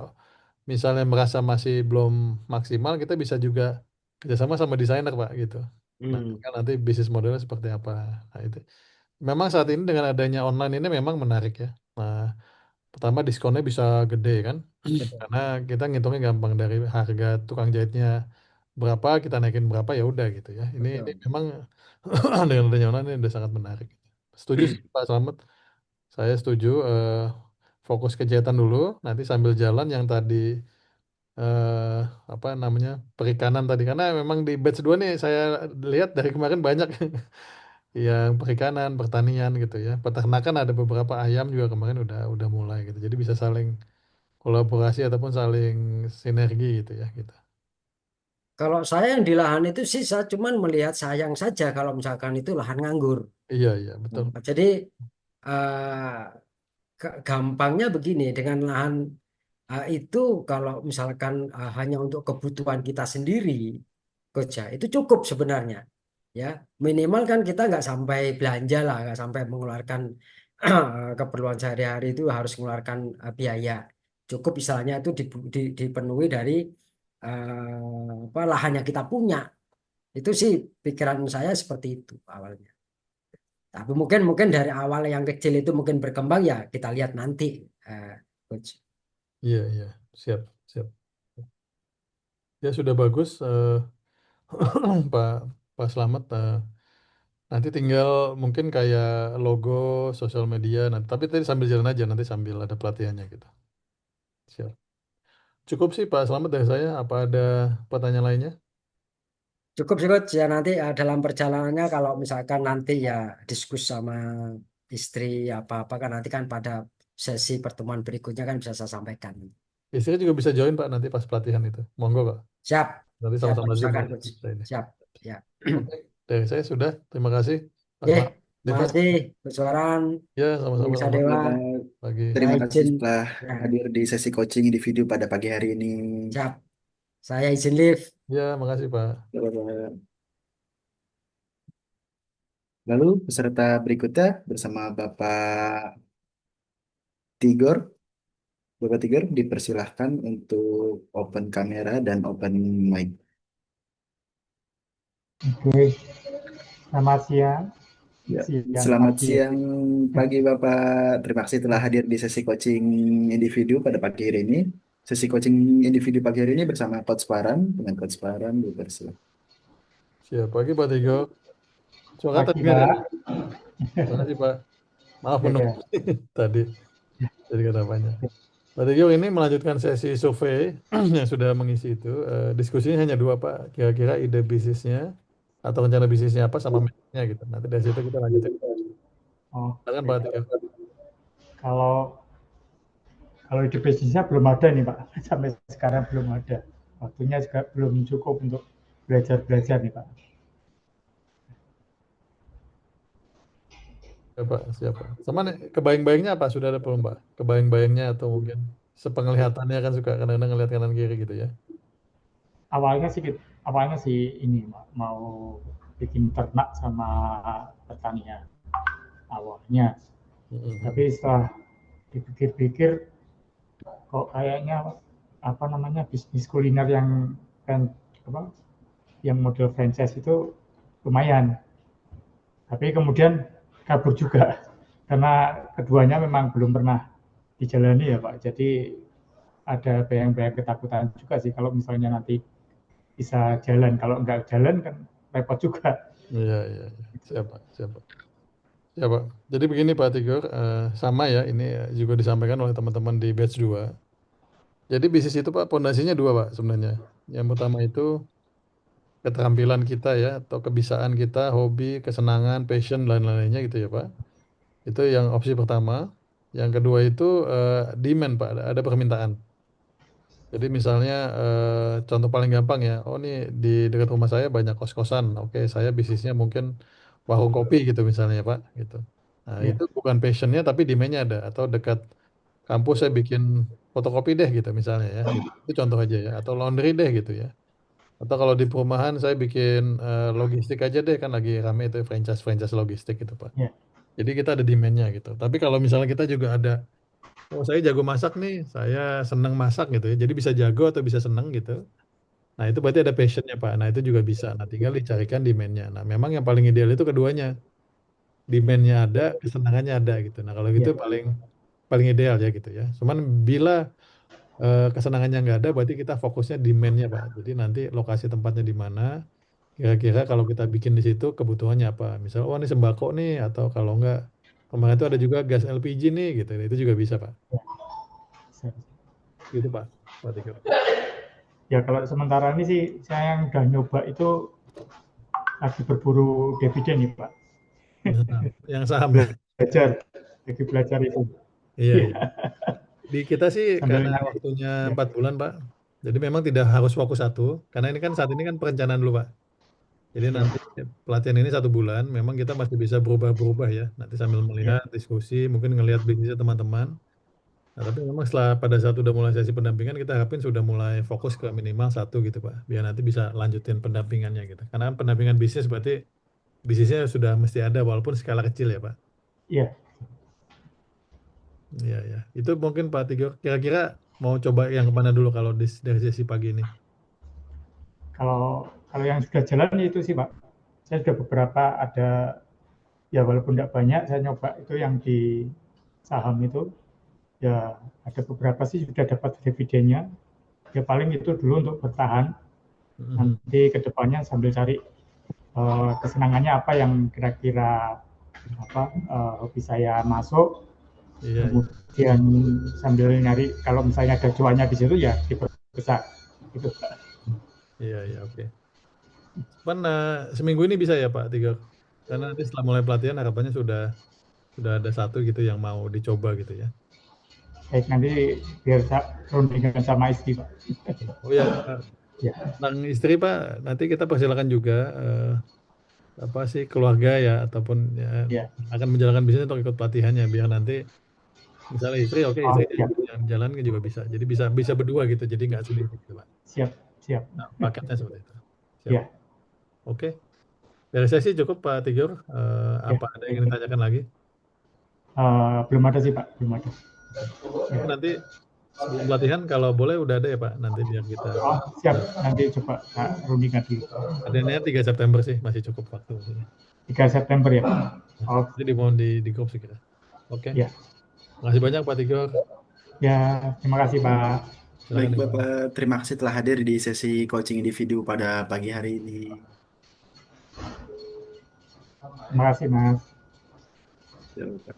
misalnya merasa masih belum maksimal, kita bisa juga kerjasama sama desainer Pak gitu. Nah, Hmm, tinggal nanti bisnis modelnya seperti apa. Nah, itu. Memang saat ini dengan adanya online ini memang menarik ya. Nah, pertama diskonnya bisa gede kan, betul, karena kita ngitungnya gampang dari harga tukang jahitnya berapa kita naikin berapa ya udah gitu ya. Ini betul. memang dengan adanya online ini udah sangat menarik. Setuju sih Pak Slamet. Saya setuju fokus kegiatan dulu, nanti sambil jalan yang tadi eh, apa namanya perikanan tadi karena memang di batch 2 nih saya lihat dari kemarin banyak yang perikanan, pertanian gitu ya. Peternakan ada beberapa ayam juga kemarin udah mulai gitu. Jadi bisa saling kolaborasi ataupun saling sinergi gitu ya gitu. Kalau saya yang di lahan itu sih saya cuman melihat sayang saja kalau misalkan itu lahan nganggur. Iya iya betul. Jadi eh, gampangnya begini dengan lahan itu kalau misalkan hanya untuk kebutuhan kita sendiri kerja itu cukup sebenarnya ya minimal kan kita nggak sampai belanja lah nggak sampai mengeluarkan keperluan sehari-hari itu harus mengeluarkan biaya cukup misalnya itu dipenuhi dari apa lahan yang kita punya itu sih pikiran saya seperti itu awalnya. Tapi mungkin mungkin dari awal yang kecil itu mungkin berkembang ya kita lihat nanti, eh, Coach. Iya iya siap siap. Ya sudah bagus Pak Pak Slamet. Nanti tinggal mungkin kayak logo sosial media. Nanti tapi tadi sambil jalan aja nanti sambil ada pelatihannya gitu. Siap. Cukup sih Pak Slamet dari saya. Apa ada pertanyaan lainnya? Cukup sih Coach ya nanti dalam perjalanannya kalau misalkan nanti ya diskusi sama istri apa-apa kan nanti kan pada sesi pertemuan berikutnya kan bisa saya sampaikan. Istri juga bisa join Pak nanti pas pelatihan itu. Monggo Pak. Siap, Nanti siap sama-sama Zoom silakan aja. Coach. Bisa ini. Siap, ya. Oke, dari saya sudah. Terima kasih Pak Oke, Slamet. Dimas. makasih Coach Waran, Ya, sama-sama Bung selamat Sadewa. Ya, pagi. Saya terima kasih izin, telah ya, hadir di sesi coaching individu pada pagi hari ini. siap. Saya izin live. Ya, makasih Pak. Lalu peserta berikutnya bersama Bapak Tigor. Bapak Tigor dipersilahkan untuk open kamera dan open mic. Oke, selamat siang, Ya, siang selamat pagi ya. siang pagi Bapak. Terima kasih telah hadir di sesi coaching individu pada pagi hari ini. Sesi coaching individu pagi hari ini bersama Coach Paran dengan Coach Paran dipersilahkan. Siap pagi Pak Tigo. Suara Pagi terdengar ya? Pak. Terima kasih Pak. Maaf Ya, ya. menunggu tadi. Jadi kata apanya. Pak Tigo ini melanjutkan sesi survei yang sudah mengisi itu. Diskusinya hanya dua Pak. Kira-kira ide bisnisnya atau rencana bisnisnya apa sama manajernya gitu. Nanti dari situ kita lanjutin. Oh, Silakan Pak Tigo. kalau kalau ide bisnisnya belum ada nih Pak, sampai sekarang belum ada. Waktunya juga belum cukup untuk belajar nih Pak. Siapa? Sama nih, kebayang-bayangnya apa? Sudah ada belum, Pak? Kebayang-bayangnya atau mungkin sepenglihatannya kan suka kadang-kadang ngelihat kanan kiri gitu ya. Awalnya sih awalnya sih ini mau bikin ternak sama pertanian awalnya. Tapi Mm-mm. setelah dipikir-pikir kok kayaknya apa namanya bisnis kuliner yang kan apa yang model franchise itu lumayan. Tapi kemudian kabur juga karena keduanya memang belum pernah dijalani ya Pak. Jadi ada bayang-bayang ketakutan juga sih kalau misalnya nanti bisa jalan. Kalau nggak jalan kan repot juga. Iya, iya, iya. Siapa, siapa. Ya Pak, jadi begini Pak Tigor, sama ya, ini juga disampaikan oleh teman-teman di batch 2. Jadi bisnis itu Pak, pondasinya dua Pak sebenarnya. Yang pertama itu keterampilan kita ya, atau kebiasaan kita, hobi, kesenangan, passion, dan lain-lainnya gitu ya Pak. Itu yang opsi pertama. Yang kedua itu demand Pak, ada permintaan. Jadi misalnya contoh paling gampang ya, oh nih di dekat rumah saya banyak kos-kosan, oke saya bisnisnya mungkin warung kopi gitu misalnya ya Pak, gitu. Nah Ya, itu bukan passionnya tapi demandnya ada, atau dekat kampus saya bikin fotokopi deh gitu misalnya ya, gitu. Itu contoh aja ya, atau laundry deh gitu ya. Atau kalau di perumahan saya bikin logistik aja deh, kan lagi rame itu franchise logistik gitu Pak. ya, Jadi kita ada demandnya gitu. Tapi kalau misalnya kita juga ada, oh saya jago masak nih, saya senang masak gitu ya. Jadi bisa jago atau bisa senang gitu. Nah itu berarti ada passionnya Pak. Nah itu juga bisa. Nah tinggal dicarikan demand-nya. Nah memang yang paling ideal itu keduanya. Demand-nya ada, kesenangannya ada gitu. Nah kalau gitu ya, paling paling ideal ya gitu ya. Cuman bila kesenangannya nggak ada, berarti kita fokusnya demand-nya Pak. Jadi nanti lokasi tempatnya di mana, kira-kira kalau kita bikin di situ kebutuhannya apa. Misal, oh ini sembako nih, atau kalau nggak, kemarin itu ada juga gas LPG nih gitu. Itu juga bisa Pak. ya. Gitu Pak. Pak Tiko. Ya kalau sementara ini sih saya yang udah nyoba itu lagi berburu dividen nih Pak. Nah, yang saham ya. Belajar, lagi belajar itu. Iya, Iya, iya. Di kita sih sambil karena nyari. waktunya Ya, 4 bulan, Pak. Jadi memang tidak harus fokus satu. Karena ini kan saat ini kan perencanaan dulu, Pak. Jadi ya, nanti pelatihan ini 1 bulan, memang kita masih bisa berubah-berubah ya. Nanti sambil ya, melihat, diskusi, mungkin ngelihat bisnisnya teman-teman. Nah, tapi memang setelah pada saat udah mulai sesi pendampingan, kita harapin sudah mulai fokus ke minimal satu gitu, Pak. Biar nanti bisa lanjutin pendampingannya gitu. Karena kan pendampingan bisnis berarti bisnisnya sudah mesti ada walaupun skala kecil ya, Pak. ya. Iya, ya. Itu mungkin Pak Tigor, kira-kira mau coba yang kemana dulu kalau dari sesi pagi ini? Kalau kalau yang sudah jalan itu sih Pak. Saya sudah beberapa ada ya walaupun tidak banyak saya nyoba itu yang di saham itu ya ada beberapa sih sudah dapat dividennya. Ya paling itu dulu untuk bertahan. Mhm. Nanti kedepannya sambil cari kesenangannya apa yang kira-kira apa hobi saya masuk. Iya, iya, Kemudian sambil nyari kalau misalnya ada cuannya di situ ya diperbesar. Gitu. iya, iya, oke. Cuman seminggu ini bisa ya Pak Tigor? Karena nanti setelah mulai pelatihan harapannya sudah ada satu gitu yang mau dicoba gitu ya. Baik nanti biar rundingkan sama istri Pak. Oh ya, Ya, tentang istri Pak, nanti kita persilakan juga apa sih keluarga ya ataupun ya, ya. akan menjalankan bisnis untuk ikut pelatihannya biar nanti misalnya istri, oke Oh, istri ya. yang jalan kan juga bisa. Jadi bisa bisa berdua gitu, jadi nggak sendiri gitu Pak. Siap, siap. Nah, paketnya seperti itu. Siap. Ya, Oke. Dari sesi cukup Pak Tigor. ya. Apa ada yang Baik, ingin baik. ditanyakan lagi? Belum ada sih Pak, belum ada. Mungkin Ya. nanti sebelum pelatihan kalau boleh udah ada ya Pak. Nanti biar kita Oh, siap. Nanti coba Pak rundingkan dulu. adanya 3 September sih masih cukup waktu maksudnya. 3 September ya Pak. Nah, Oh, jadi mau di grup sih kita. Oke. ya. Makasih banyak Pak Tigor. Ya, terima kasih Pak. Baik Silakan Ibu. Bapak, terima kasih telah hadir di sesi coaching individu pada pagi hari ini. Terima kasih Mas. Ya, Bapak.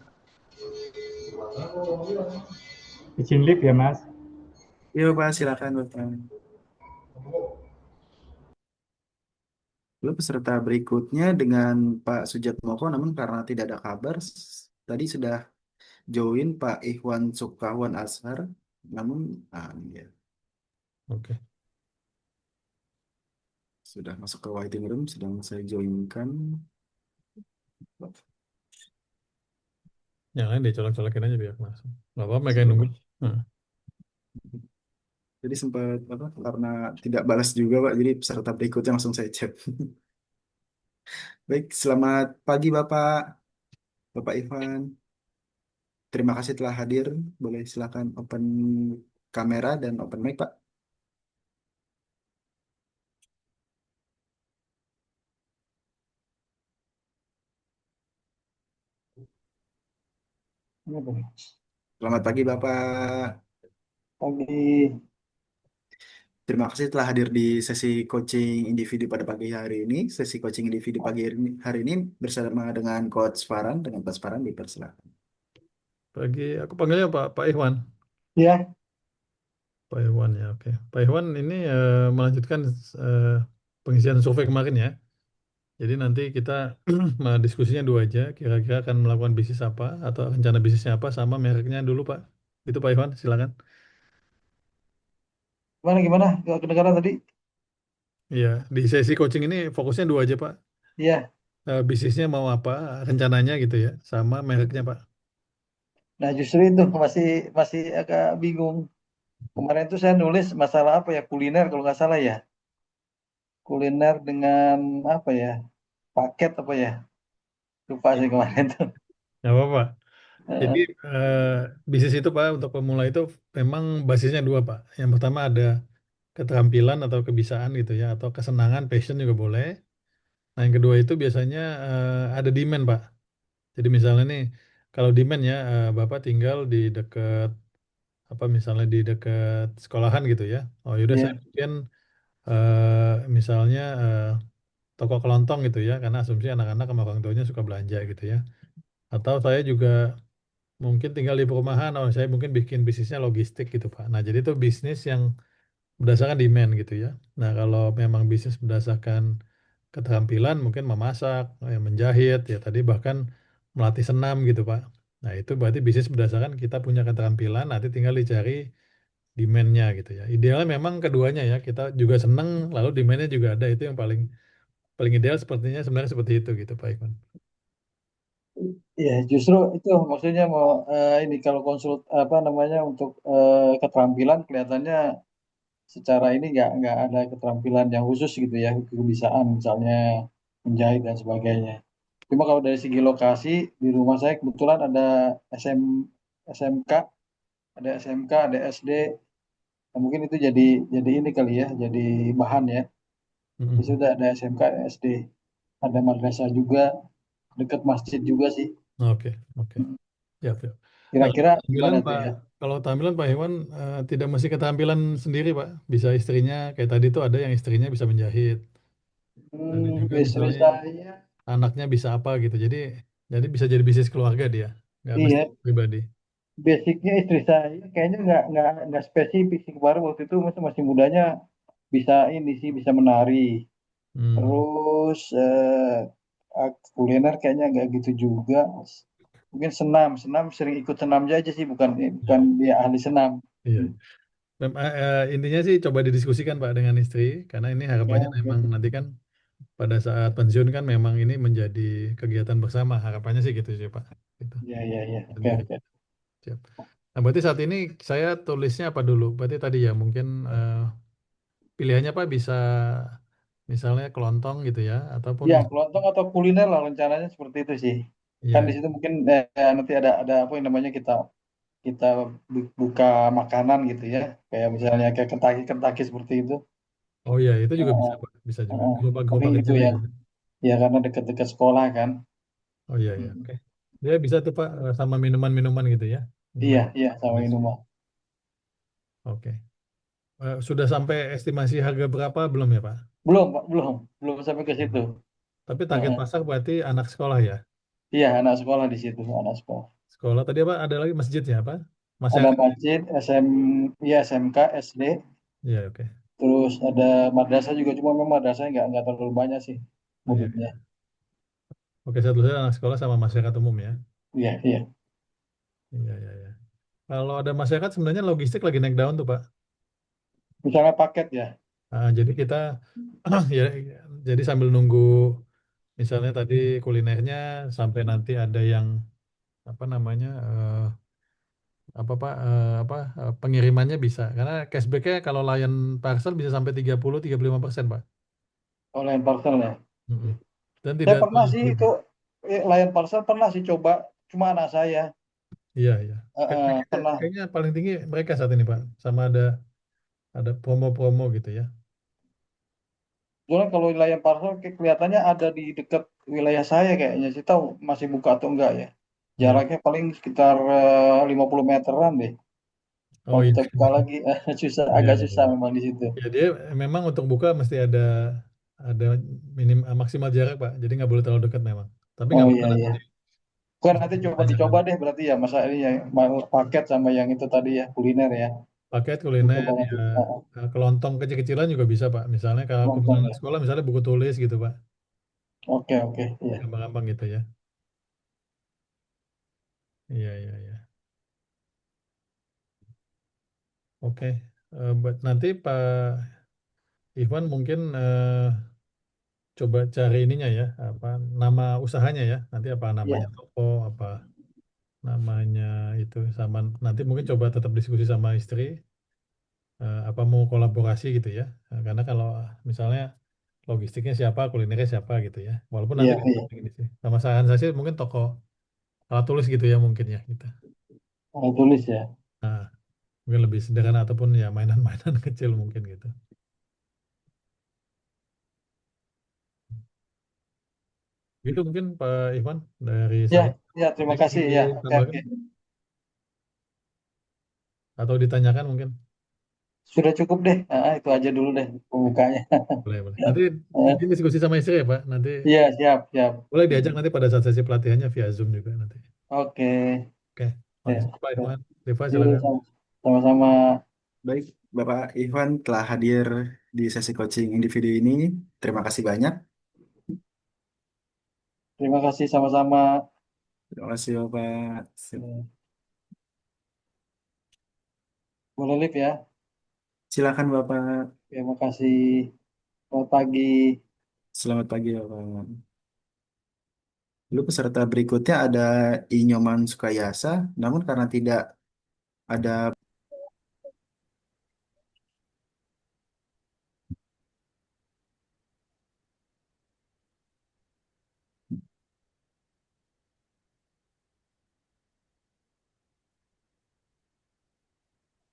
Izin live ya Mas. Iya Bapak, silakan Bapak. Lalu peserta berikutnya dengan Pak Sujatmoko, namun karena tidak ada kabar, tadi sudah join Pak Ikhwan Sukawan Ashar, namun ini ya, Oke. sudah masuk ke waiting room, sedang saya joinkan. Yang lain dicolok-colokin aja biar langsung. Nggak apa-apa mereka yang nunggu. Nah, Jadi sempat apa karena tidak balas juga Pak, jadi peserta berikutnya langsung saya chat. Baik, selamat pagi Bapak Ivan. Terima kasih telah hadir. Boleh silakan open kamera dan open mic Pak. Selamat pagi Bapak. Pagi. Terima kasih telah hadir di sesi coaching individu pada pagi hari ini. Sesi coaching individu pagi hari ini bersama dengan Coach Farhan. Dengan Coach Farhan dipersilakan. aku panggilnya Pak Ikhwan. Ya, Pak Ikhwan ya, oke. Pak Ikhwan ini melanjutkan pengisian survei kemarin ya. Jadi nanti kita diskusinya 2 aja, kira-kira akan melakukan bisnis apa atau rencana bisnisnya apa sama mereknya dulu Pak. Itu Pak Ikhwan, silakan. gimana? Gak kedengaran tadi? Iya, di sesi coaching ini fokusnya 2 aja Pak. Iya. Bisnisnya mau apa, rencananya gitu ya, sama mereknya Pak. Nah, justru itu masih agak bingung. Kemarin itu saya nulis masalah apa ya, kuliner kalau nggak salah ya. Kuliner dengan apa ya, paket apa ya. Lupa sih kemarin tuh. Nggak apa-apa. Jadi Heeh. bisnis itu Pak untuk pemula itu memang basisnya 2 Pak. Yang pertama ada keterampilan atau kebiasaan gitu ya, atau kesenangan, passion juga boleh. Nah yang kedua itu biasanya ada demand Pak. Jadi misalnya nih, kalau demand ya Bapak tinggal di dekat apa misalnya di dekat sekolahan gitu ya. Oh yaudah saya Iya, bikin misalnya toko kelontong gitu ya, karena asumsi anak-anak sama orang tuanya suka belanja gitu ya. Atau saya juga mungkin tinggal di perumahan, oh saya mungkin bikin bisnisnya logistik gitu Pak. Nah jadi itu bisnis yang berdasarkan demand gitu ya. Nah kalau memang bisnis berdasarkan keterampilan mungkin memasak, menjahit ya tadi bahkan melatih senam gitu Pak. Nah itu berarti bisnis berdasarkan kita punya keterampilan, nanti tinggal dicari demand-nya gitu ya. Idealnya memang keduanya ya, kita juga seneng lalu demand-nya juga ada, itu yang paling paling ideal sepertinya sebenarnya seperti itu gitu Pak Ivan. iya, justru itu maksudnya mau ini kalau apa namanya untuk keterampilan kelihatannya secara ini nggak ada keterampilan yang khusus gitu ya, kebisaan misalnya menjahit dan sebagainya. Cuma kalau dari segi lokasi di rumah saya kebetulan ada SMK, ada SD. Nah, mungkin itu jadi ini kali ya, jadi bahan ya. Di situ ada SMK, SD, ada madrasah juga, dekat masjid juga sih. Oke, oke. Ya, ya. Nah, Kira-kira tampilan gimana tuh Pak, ya? kalau tampilan Pak Hewan tidak mesti keterampilan sendiri Pak. Bisa istrinya kayak tadi tuh ada yang istrinya bisa menjahit. Ada juga Istri misalnya saya, anaknya bisa apa gitu. Jadi bisa jadi bisnis keluarga dia, nggak mesti iya, pribadi. basicnya istri saya kayaknya nggak spesifik sih. Kemarin waktu itu masih mudanya bisa ini sih, bisa menari. Hmm, Terus kuliner kayaknya nggak gitu juga. Mungkin senam, senam sering ikut senam aja sih, bukan ya, dia ahli senam. iya. Intinya sih coba didiskusikan Pak dengan istri, karena ini harapannya Ya, memang nanti kan pada saat pensiun kan memang ini menjadi kegiatan bersama. Harapannya sih gitu sih Pak. Gitu. ya. Oke, Sendiri. oke. Siap. Nah, berarti saat ini saya tulisnya apa dulu? Berarti tadi ya mungkin pilihannya Pak bisa misalnya kelontong gitu ya, ataupun Ya, kelontong atau kuliner lah rencananya seperti itu sih. Kan ya, di situ mungkin nanti ada apa yang namanya kita kita buka makanan gitu ya, kayak misalnya kayak Kentucky seperti itu. oh ya itu juga bisa Heeh, Pak, bisa juga. heeh. Gerobak-gerobak Paling itu kecilnya ya, gitu. ya karena dekat-dekat sekolah kan. Oh iya ya, Mm. oke. Dia bisa tuh Pak sama minuman-minuman gitu ya. Iya, Minuman. iya sama minuman. Oke. Sudah sampai estimasi harga berapa belum ya Pak? Belum, Pak, belum sampai ke situ. Belum. Tapi target Heeh. pasar berarti anak sekolah ya. Iya, anak sekolah di situ, anak sekolah. Sekolah tadi apa? Ada lagi masjidnya apa? Masih Ada ada? masjid, ya SMK, SD, Iya oke. terus ada madrasah juga, cuma memang madrasahnya nggak terlalu banyak sih Iya. muridnya. Oke, satu saya anak sekolah sama masyarakat umum ya. Iya, iya. Iya, iya, iya. Kalau ada masyarakat sebenarnya logistik lagi naik daun tuh Pak. Misalnya paket ya. Jadi kita ya jadi sambil nunggu misalnya tadi kulinernya sampai nanti ada yang apa namanya apa Pak pengirimannya bisa karena cashbacknya kalau Lion Parcel bisa sampai 30-35% Pak. Online parcel ya. Mm-mm. Dan Saya tidak pernah terlalu sih sulit. itu Lion Parcel pernah sih coba, cuma anak saya. Iya iya. Cashbacknya Pernah. kayaknya paling tinggi mereka saat ini Pak. Sama ada promo-promo gitu ya. Soalnya kalau Lion Parcel kelihatannya ada di dekat wilayah saya kayaknya sih, tahu masih buka atau enggak ya. Iya. Jaraknya paling sekitar 50 meteran deh. Oh Kalau iya. kita buka lagi susah, Iya agak iya. susah memang di situ. Ya dia memang untuk buka mesti ada maksimal jarak Pak. Jadi nggak boleh terlalu dekat memang. Tapi Oh nggak iya apa-apa iya. nanti Kan bisa nanti coba ditanyakan. dicoba deh berarti ya masa ini ya, paket sama yang itu tadi ya, kuliner ya. Paket Dicoba kuliner nanti. ya kelontong kecil-kecilan juga bisa Pak. Misalnya kalau aku Nonton bilang ya. sekolah misalnya buku tulis gitu Pak. Oke oke iya. Gampang-gampang gitu ya. Iya iya iya. Oke. Nanti Pak Ivan mungkin coba cari ininya ya, apa nama usahanya ya. Nanti apa namanya Iya toko, apa namanya itu sama nanti mungkin coba tetap diskusi sama istri apa mau kolaborasi gitu ya. Karena kalau misalnya logistiknya siapa, kulinernya siapa gitu ya. Walaupun nanti iya bisa iya. ini sih. Sama saran saya sih mungkin toko alat tulis gitu ya mungkin ya gitu. Oh, tulis ya. Nah, mungkin lebih sederhana ataupun ya mainan-mainan kecil mungkin gitu. Gitu mungkin Pak Ivan dari Ya saya. ya terima Ada kasih ya. Oke ditambahkan oke. atau ditanyakan mungkin? Sudah cukup deh. Itu aja dulu deh pembukanya. Boleh, boleh. Nanti Eh, mungkin diskusi sama istri ya Pak. Nanti Iya siap siap. boleh diajak nanti pada saat sesi pelatihannya via Zoom juga nanti. Oke. Oke, Ya. makasih Pak Ivan. Rifa Yuk, silakan. sama-sama. Baik, Bapak Ivan telah hadir di sesi coaching individu ini. Terima kasih banyak. Terima kasih sama-sama. Terima kasih Bapak. Ya. Boleh live ya. Silakan Bapak. Terima kasih. Selamat pagi. Selamat pagi Bapak. Lalu peserta berikutnya ada Inyoman Sukayasa, namun karena tidak ada.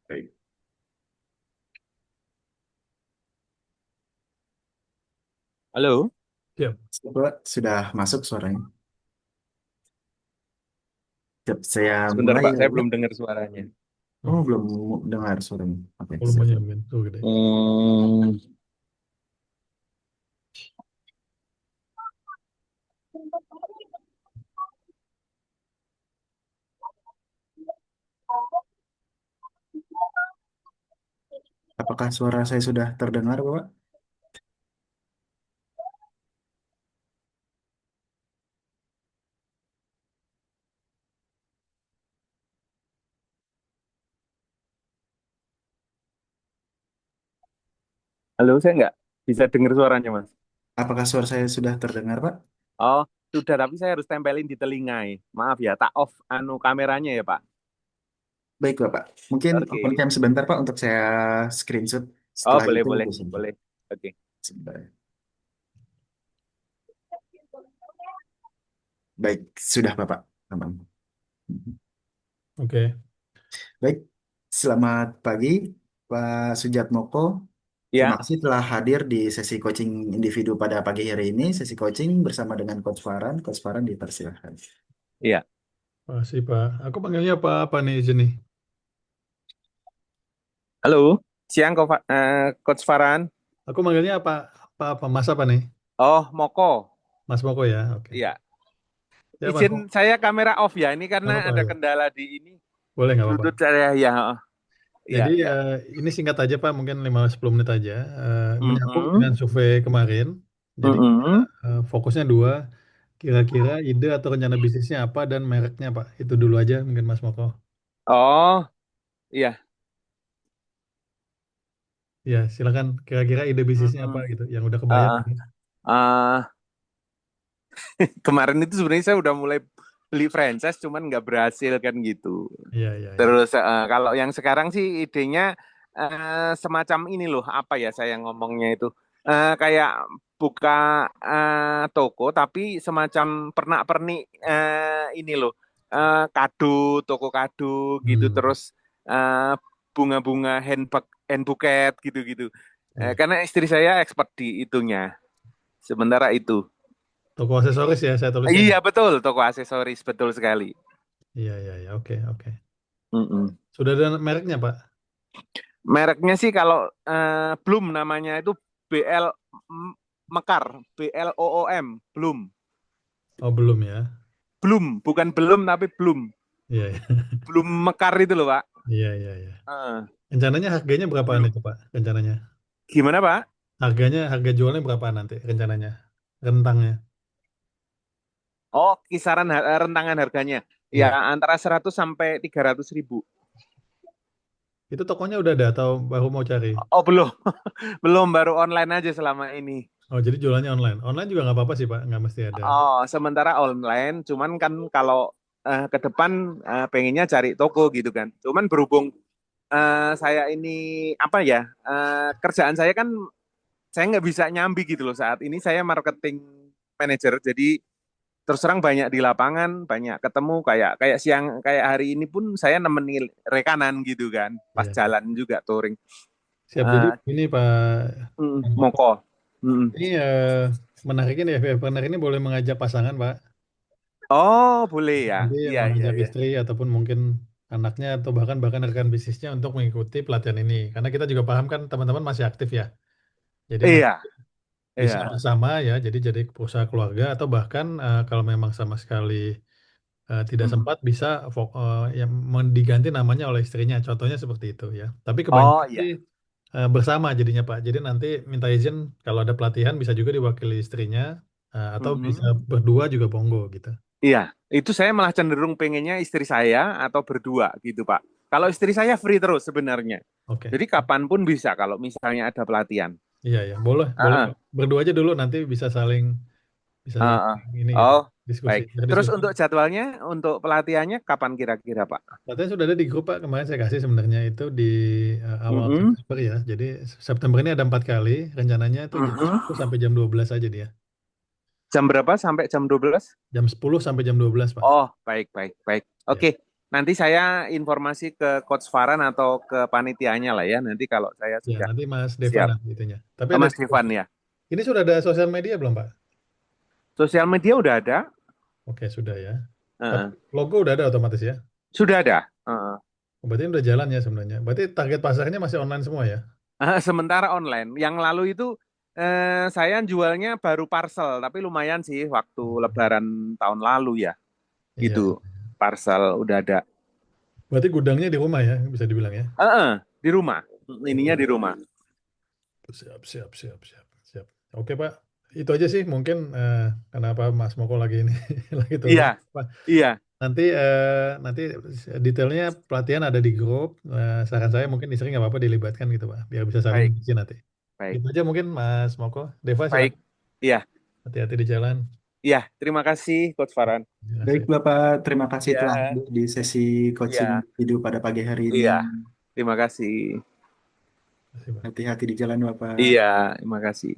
Baik. Halo, Siap. Bapak sudah masuk suaranya. Siap, saya sebentar mulai Pak, ya saya Bapak. belum dengar suaranya. Oh, belum dengar suaranya. Oke, siap. Volumenya mungkin tuh gede. Hmm, Apakah suara saya sudah terdengar, Bapak? halo, saya nggak bisa dengar suaranya Mas. Apakah suara saya sudah terdengar, Pak? Oh, sudah, tapi saya harus tempelin di telinga. Maaf ya, tak off kameranya ya Pak. Baik, Bapak. Mungkin open Oke. cam sebentar, Pak, untuk saya screenshot. Oh, Setelah boleh, itu boleh, bisa. boleh. Oke. Sebentar. Baik, sudah, Bapak. Aman. Oke. Baik, selamat pagi, Pak Sujatmoko. Terima Ya, kasih telah hadir di sesi coaching individu pada pagi hari ini. Sesi coaching bersama dengan Coach Farhan. Coach Farhan dipersilahkan. iya. Makasih Pak. Aku panggilnya apa nih sini? Halo, siang Coach Farhan. Aku manggilnya apa Mas apa nih? Oh, Moko. Mas Moko ya. Oke. Iya. Ya Mas Izin Moko. saya kamera off ya, ini Nggak karena apa-apa, ada ya. kendala di ini. Boleh nggak apa-apa. Bluetooth saya, ya. Iya, Jadi iya. ini singkat aja Pak, mungkin 5-10 menit aja. Menyambung Mm-mm. dengan survei kemarin. Jadi Mm-mm. fokusnya dua. Kira-kira ide atau rencana bisnisnya apa dan mereknya Pak. Itu dulu aja mungkin Mas Moko. Oh, iya. Ya silakan. Kira-kira ide bisnisnya apa Mm-mm. gitu. Yang udah kebayang. Ah, ah. Kemarin itu sebenarnya saya udah mulai beli franchise cuman nggak berhasil kan gitu. Iya, iya, iya. Terus kalau yang sekarang sih idenya semacam ini loh, apa ya saya ngomongnya itu, kayak buka toko tapi semacam pernak-pernik ini loh, kado, toko kado gitu, Hmm, terus bunga-bunga hand bouquet gitu-gitu. iya. Karena istri saya expert di itunya. Sementara itu. Toko aksesoris ya saya tuliskan. Iya betul, toko aksesoris betul sekali. Iya, iya, iya. Oke, oke. Mm-mm. Sudah ada mereknya, Pak? Mereknya sih kalau Bloom namanya itu BL Mekar, BLOOM, Bloom. Oh, belum ya. Bloom, bukan belum tapi Bloom. Iya, iya. Bloom Mekar itu loh, Pak. Iya, iya, iya. Eh, Rencananya harganya berapaan Bloom. itu, Pak? Rencananya? Gimana, Pak? Harga jualnya berapaan nanti rencananya? Rentangnya. Oh, kisaran rentangan harganya. Ya, Iya. antara 100 sampai 300 ribu. Itu tokonya udah ada atau baru mau cari? Oh, belum. Belum, baru online aja selama ini. Oh, jadi jualannya online. Online juga nggak apa-apa sih, Pak. Nggak mesti ada. Oh, sementara online, cuman kan kalau ke depan pengennya cari toko gitu kan. Cuman berhubung saya ini apa ya, kerjaan saya kan saya nggak bisa nyambi gitu loh saat ini. Saya marketing manager, jadi terus terang banyak di lapangan, banyak ketemu kayak siang kayak hari ini pun saya nemeni rekanan gitu kan, pas Iya. jalan juga touring. Siap. Jadi Eh, ini Pak Moko. Moko. Mm. Ini menariknya ya, FF Partner ini boleh mengajak pasangan, Pak. Oh, boleh ya. Nanti Iya, iya, mengajak iya. istri ataupun mungkin anaknya atau bahkan rekan bisnisnya untuk mengikuti pelatihan ini. Karena kita juga paham kan teman-teman masih aktif ya. Jadi nanti Iya, bisa iya. bersama ya. Jadi usaha keluarga atau bahkan kalau memang sama sekali tidak Mm. sempat bisa yang diganti namanya oleh istrinya. Contohnya seperti itu ya. Tapi Oh, kebanyakan iya. sih bersama jadinya Pak. Jadi nanti minta izin kalau ada pelatihan bisa juga diwakili istrinya atau bisa Mm-mm. berdua juga monggo gitu. Iya, itu saya malah cenderung pengennya istri saya atau berdua gitu, Pak. Kalau istri saya free terus sebenarnya. Oke. Jadi kapanpun bisa kalau misalnya ada pelatihan. Iya ya, boleh Ah, Pak. Berdua aja dulu nanti bisa saling ah, ah. ini gitu, Oh, diskusi. baik. Nah, Terus diskusi. untuk jadwalnya, untuk pelatihannya kapan kira-kira, Pak? Pelatihan sudah ada di grup Pak, kemarin saya kasih sebenarnya itu di awal Mm-mm. September ya. Jadi September ini ada 4 kali, rencananya itu jam Mm-mm. 10 sampai jam 12 aja dia. Jam berapa sampai jam 12? Jam 10 sampai jam 12 Pak. Oh, baik, baik, baik. Ya. Oke, nanti saya informasi ke Coach Farhan atau ke panitianya lah ya. Nanti kalau saya Ya, sudah nanti Mas siap. Devan lah itunya. Tapi Oh, ada Mas Devan ya. ini sudah ada sosial media belum Pak? Sosial media udah ada. Oke, sudah ya. Heeh. Logo udah ada otomatis ya. Sudah ada. Heeh. Berarti ini udah jalan ya sebenarnya. Berarti target pasarnya masih online semua ya? Sementara online. Yang lalu itu saya jualnya baru parcel, tapi lumayan sih waktu Lebaran tahun lalu ya. Iya. Gitu. Parcel udah ada. Berarti gudangnya di rumah ya, bisa dibilang ya? Di rumah. Ininya di rumah. Siap. Oke Pak, itu aja sih mungkin kenapa Mas Moko lagi ini lagi tuh. Iya. Iya. Nanti detailnya pelatihan ada di grup. Saran saya mungkin istri nggak apa-apa dilibatkan gitu Pak, biar bisa saling Baik. ngisi nanti. Baik. Itu aja mungkin Mas Moko. Deva Baik. silakan. Iya. Hati-hati di jalan. Iya, terima kasih Coach Farhan. Baik Bapak, terima kasih Iya. telah hadir di sesi coaching Iya. video pada pagi hari ini. Iya. Terima kasih. Hati-hati di jalan Bapak. Iya, terima kasih.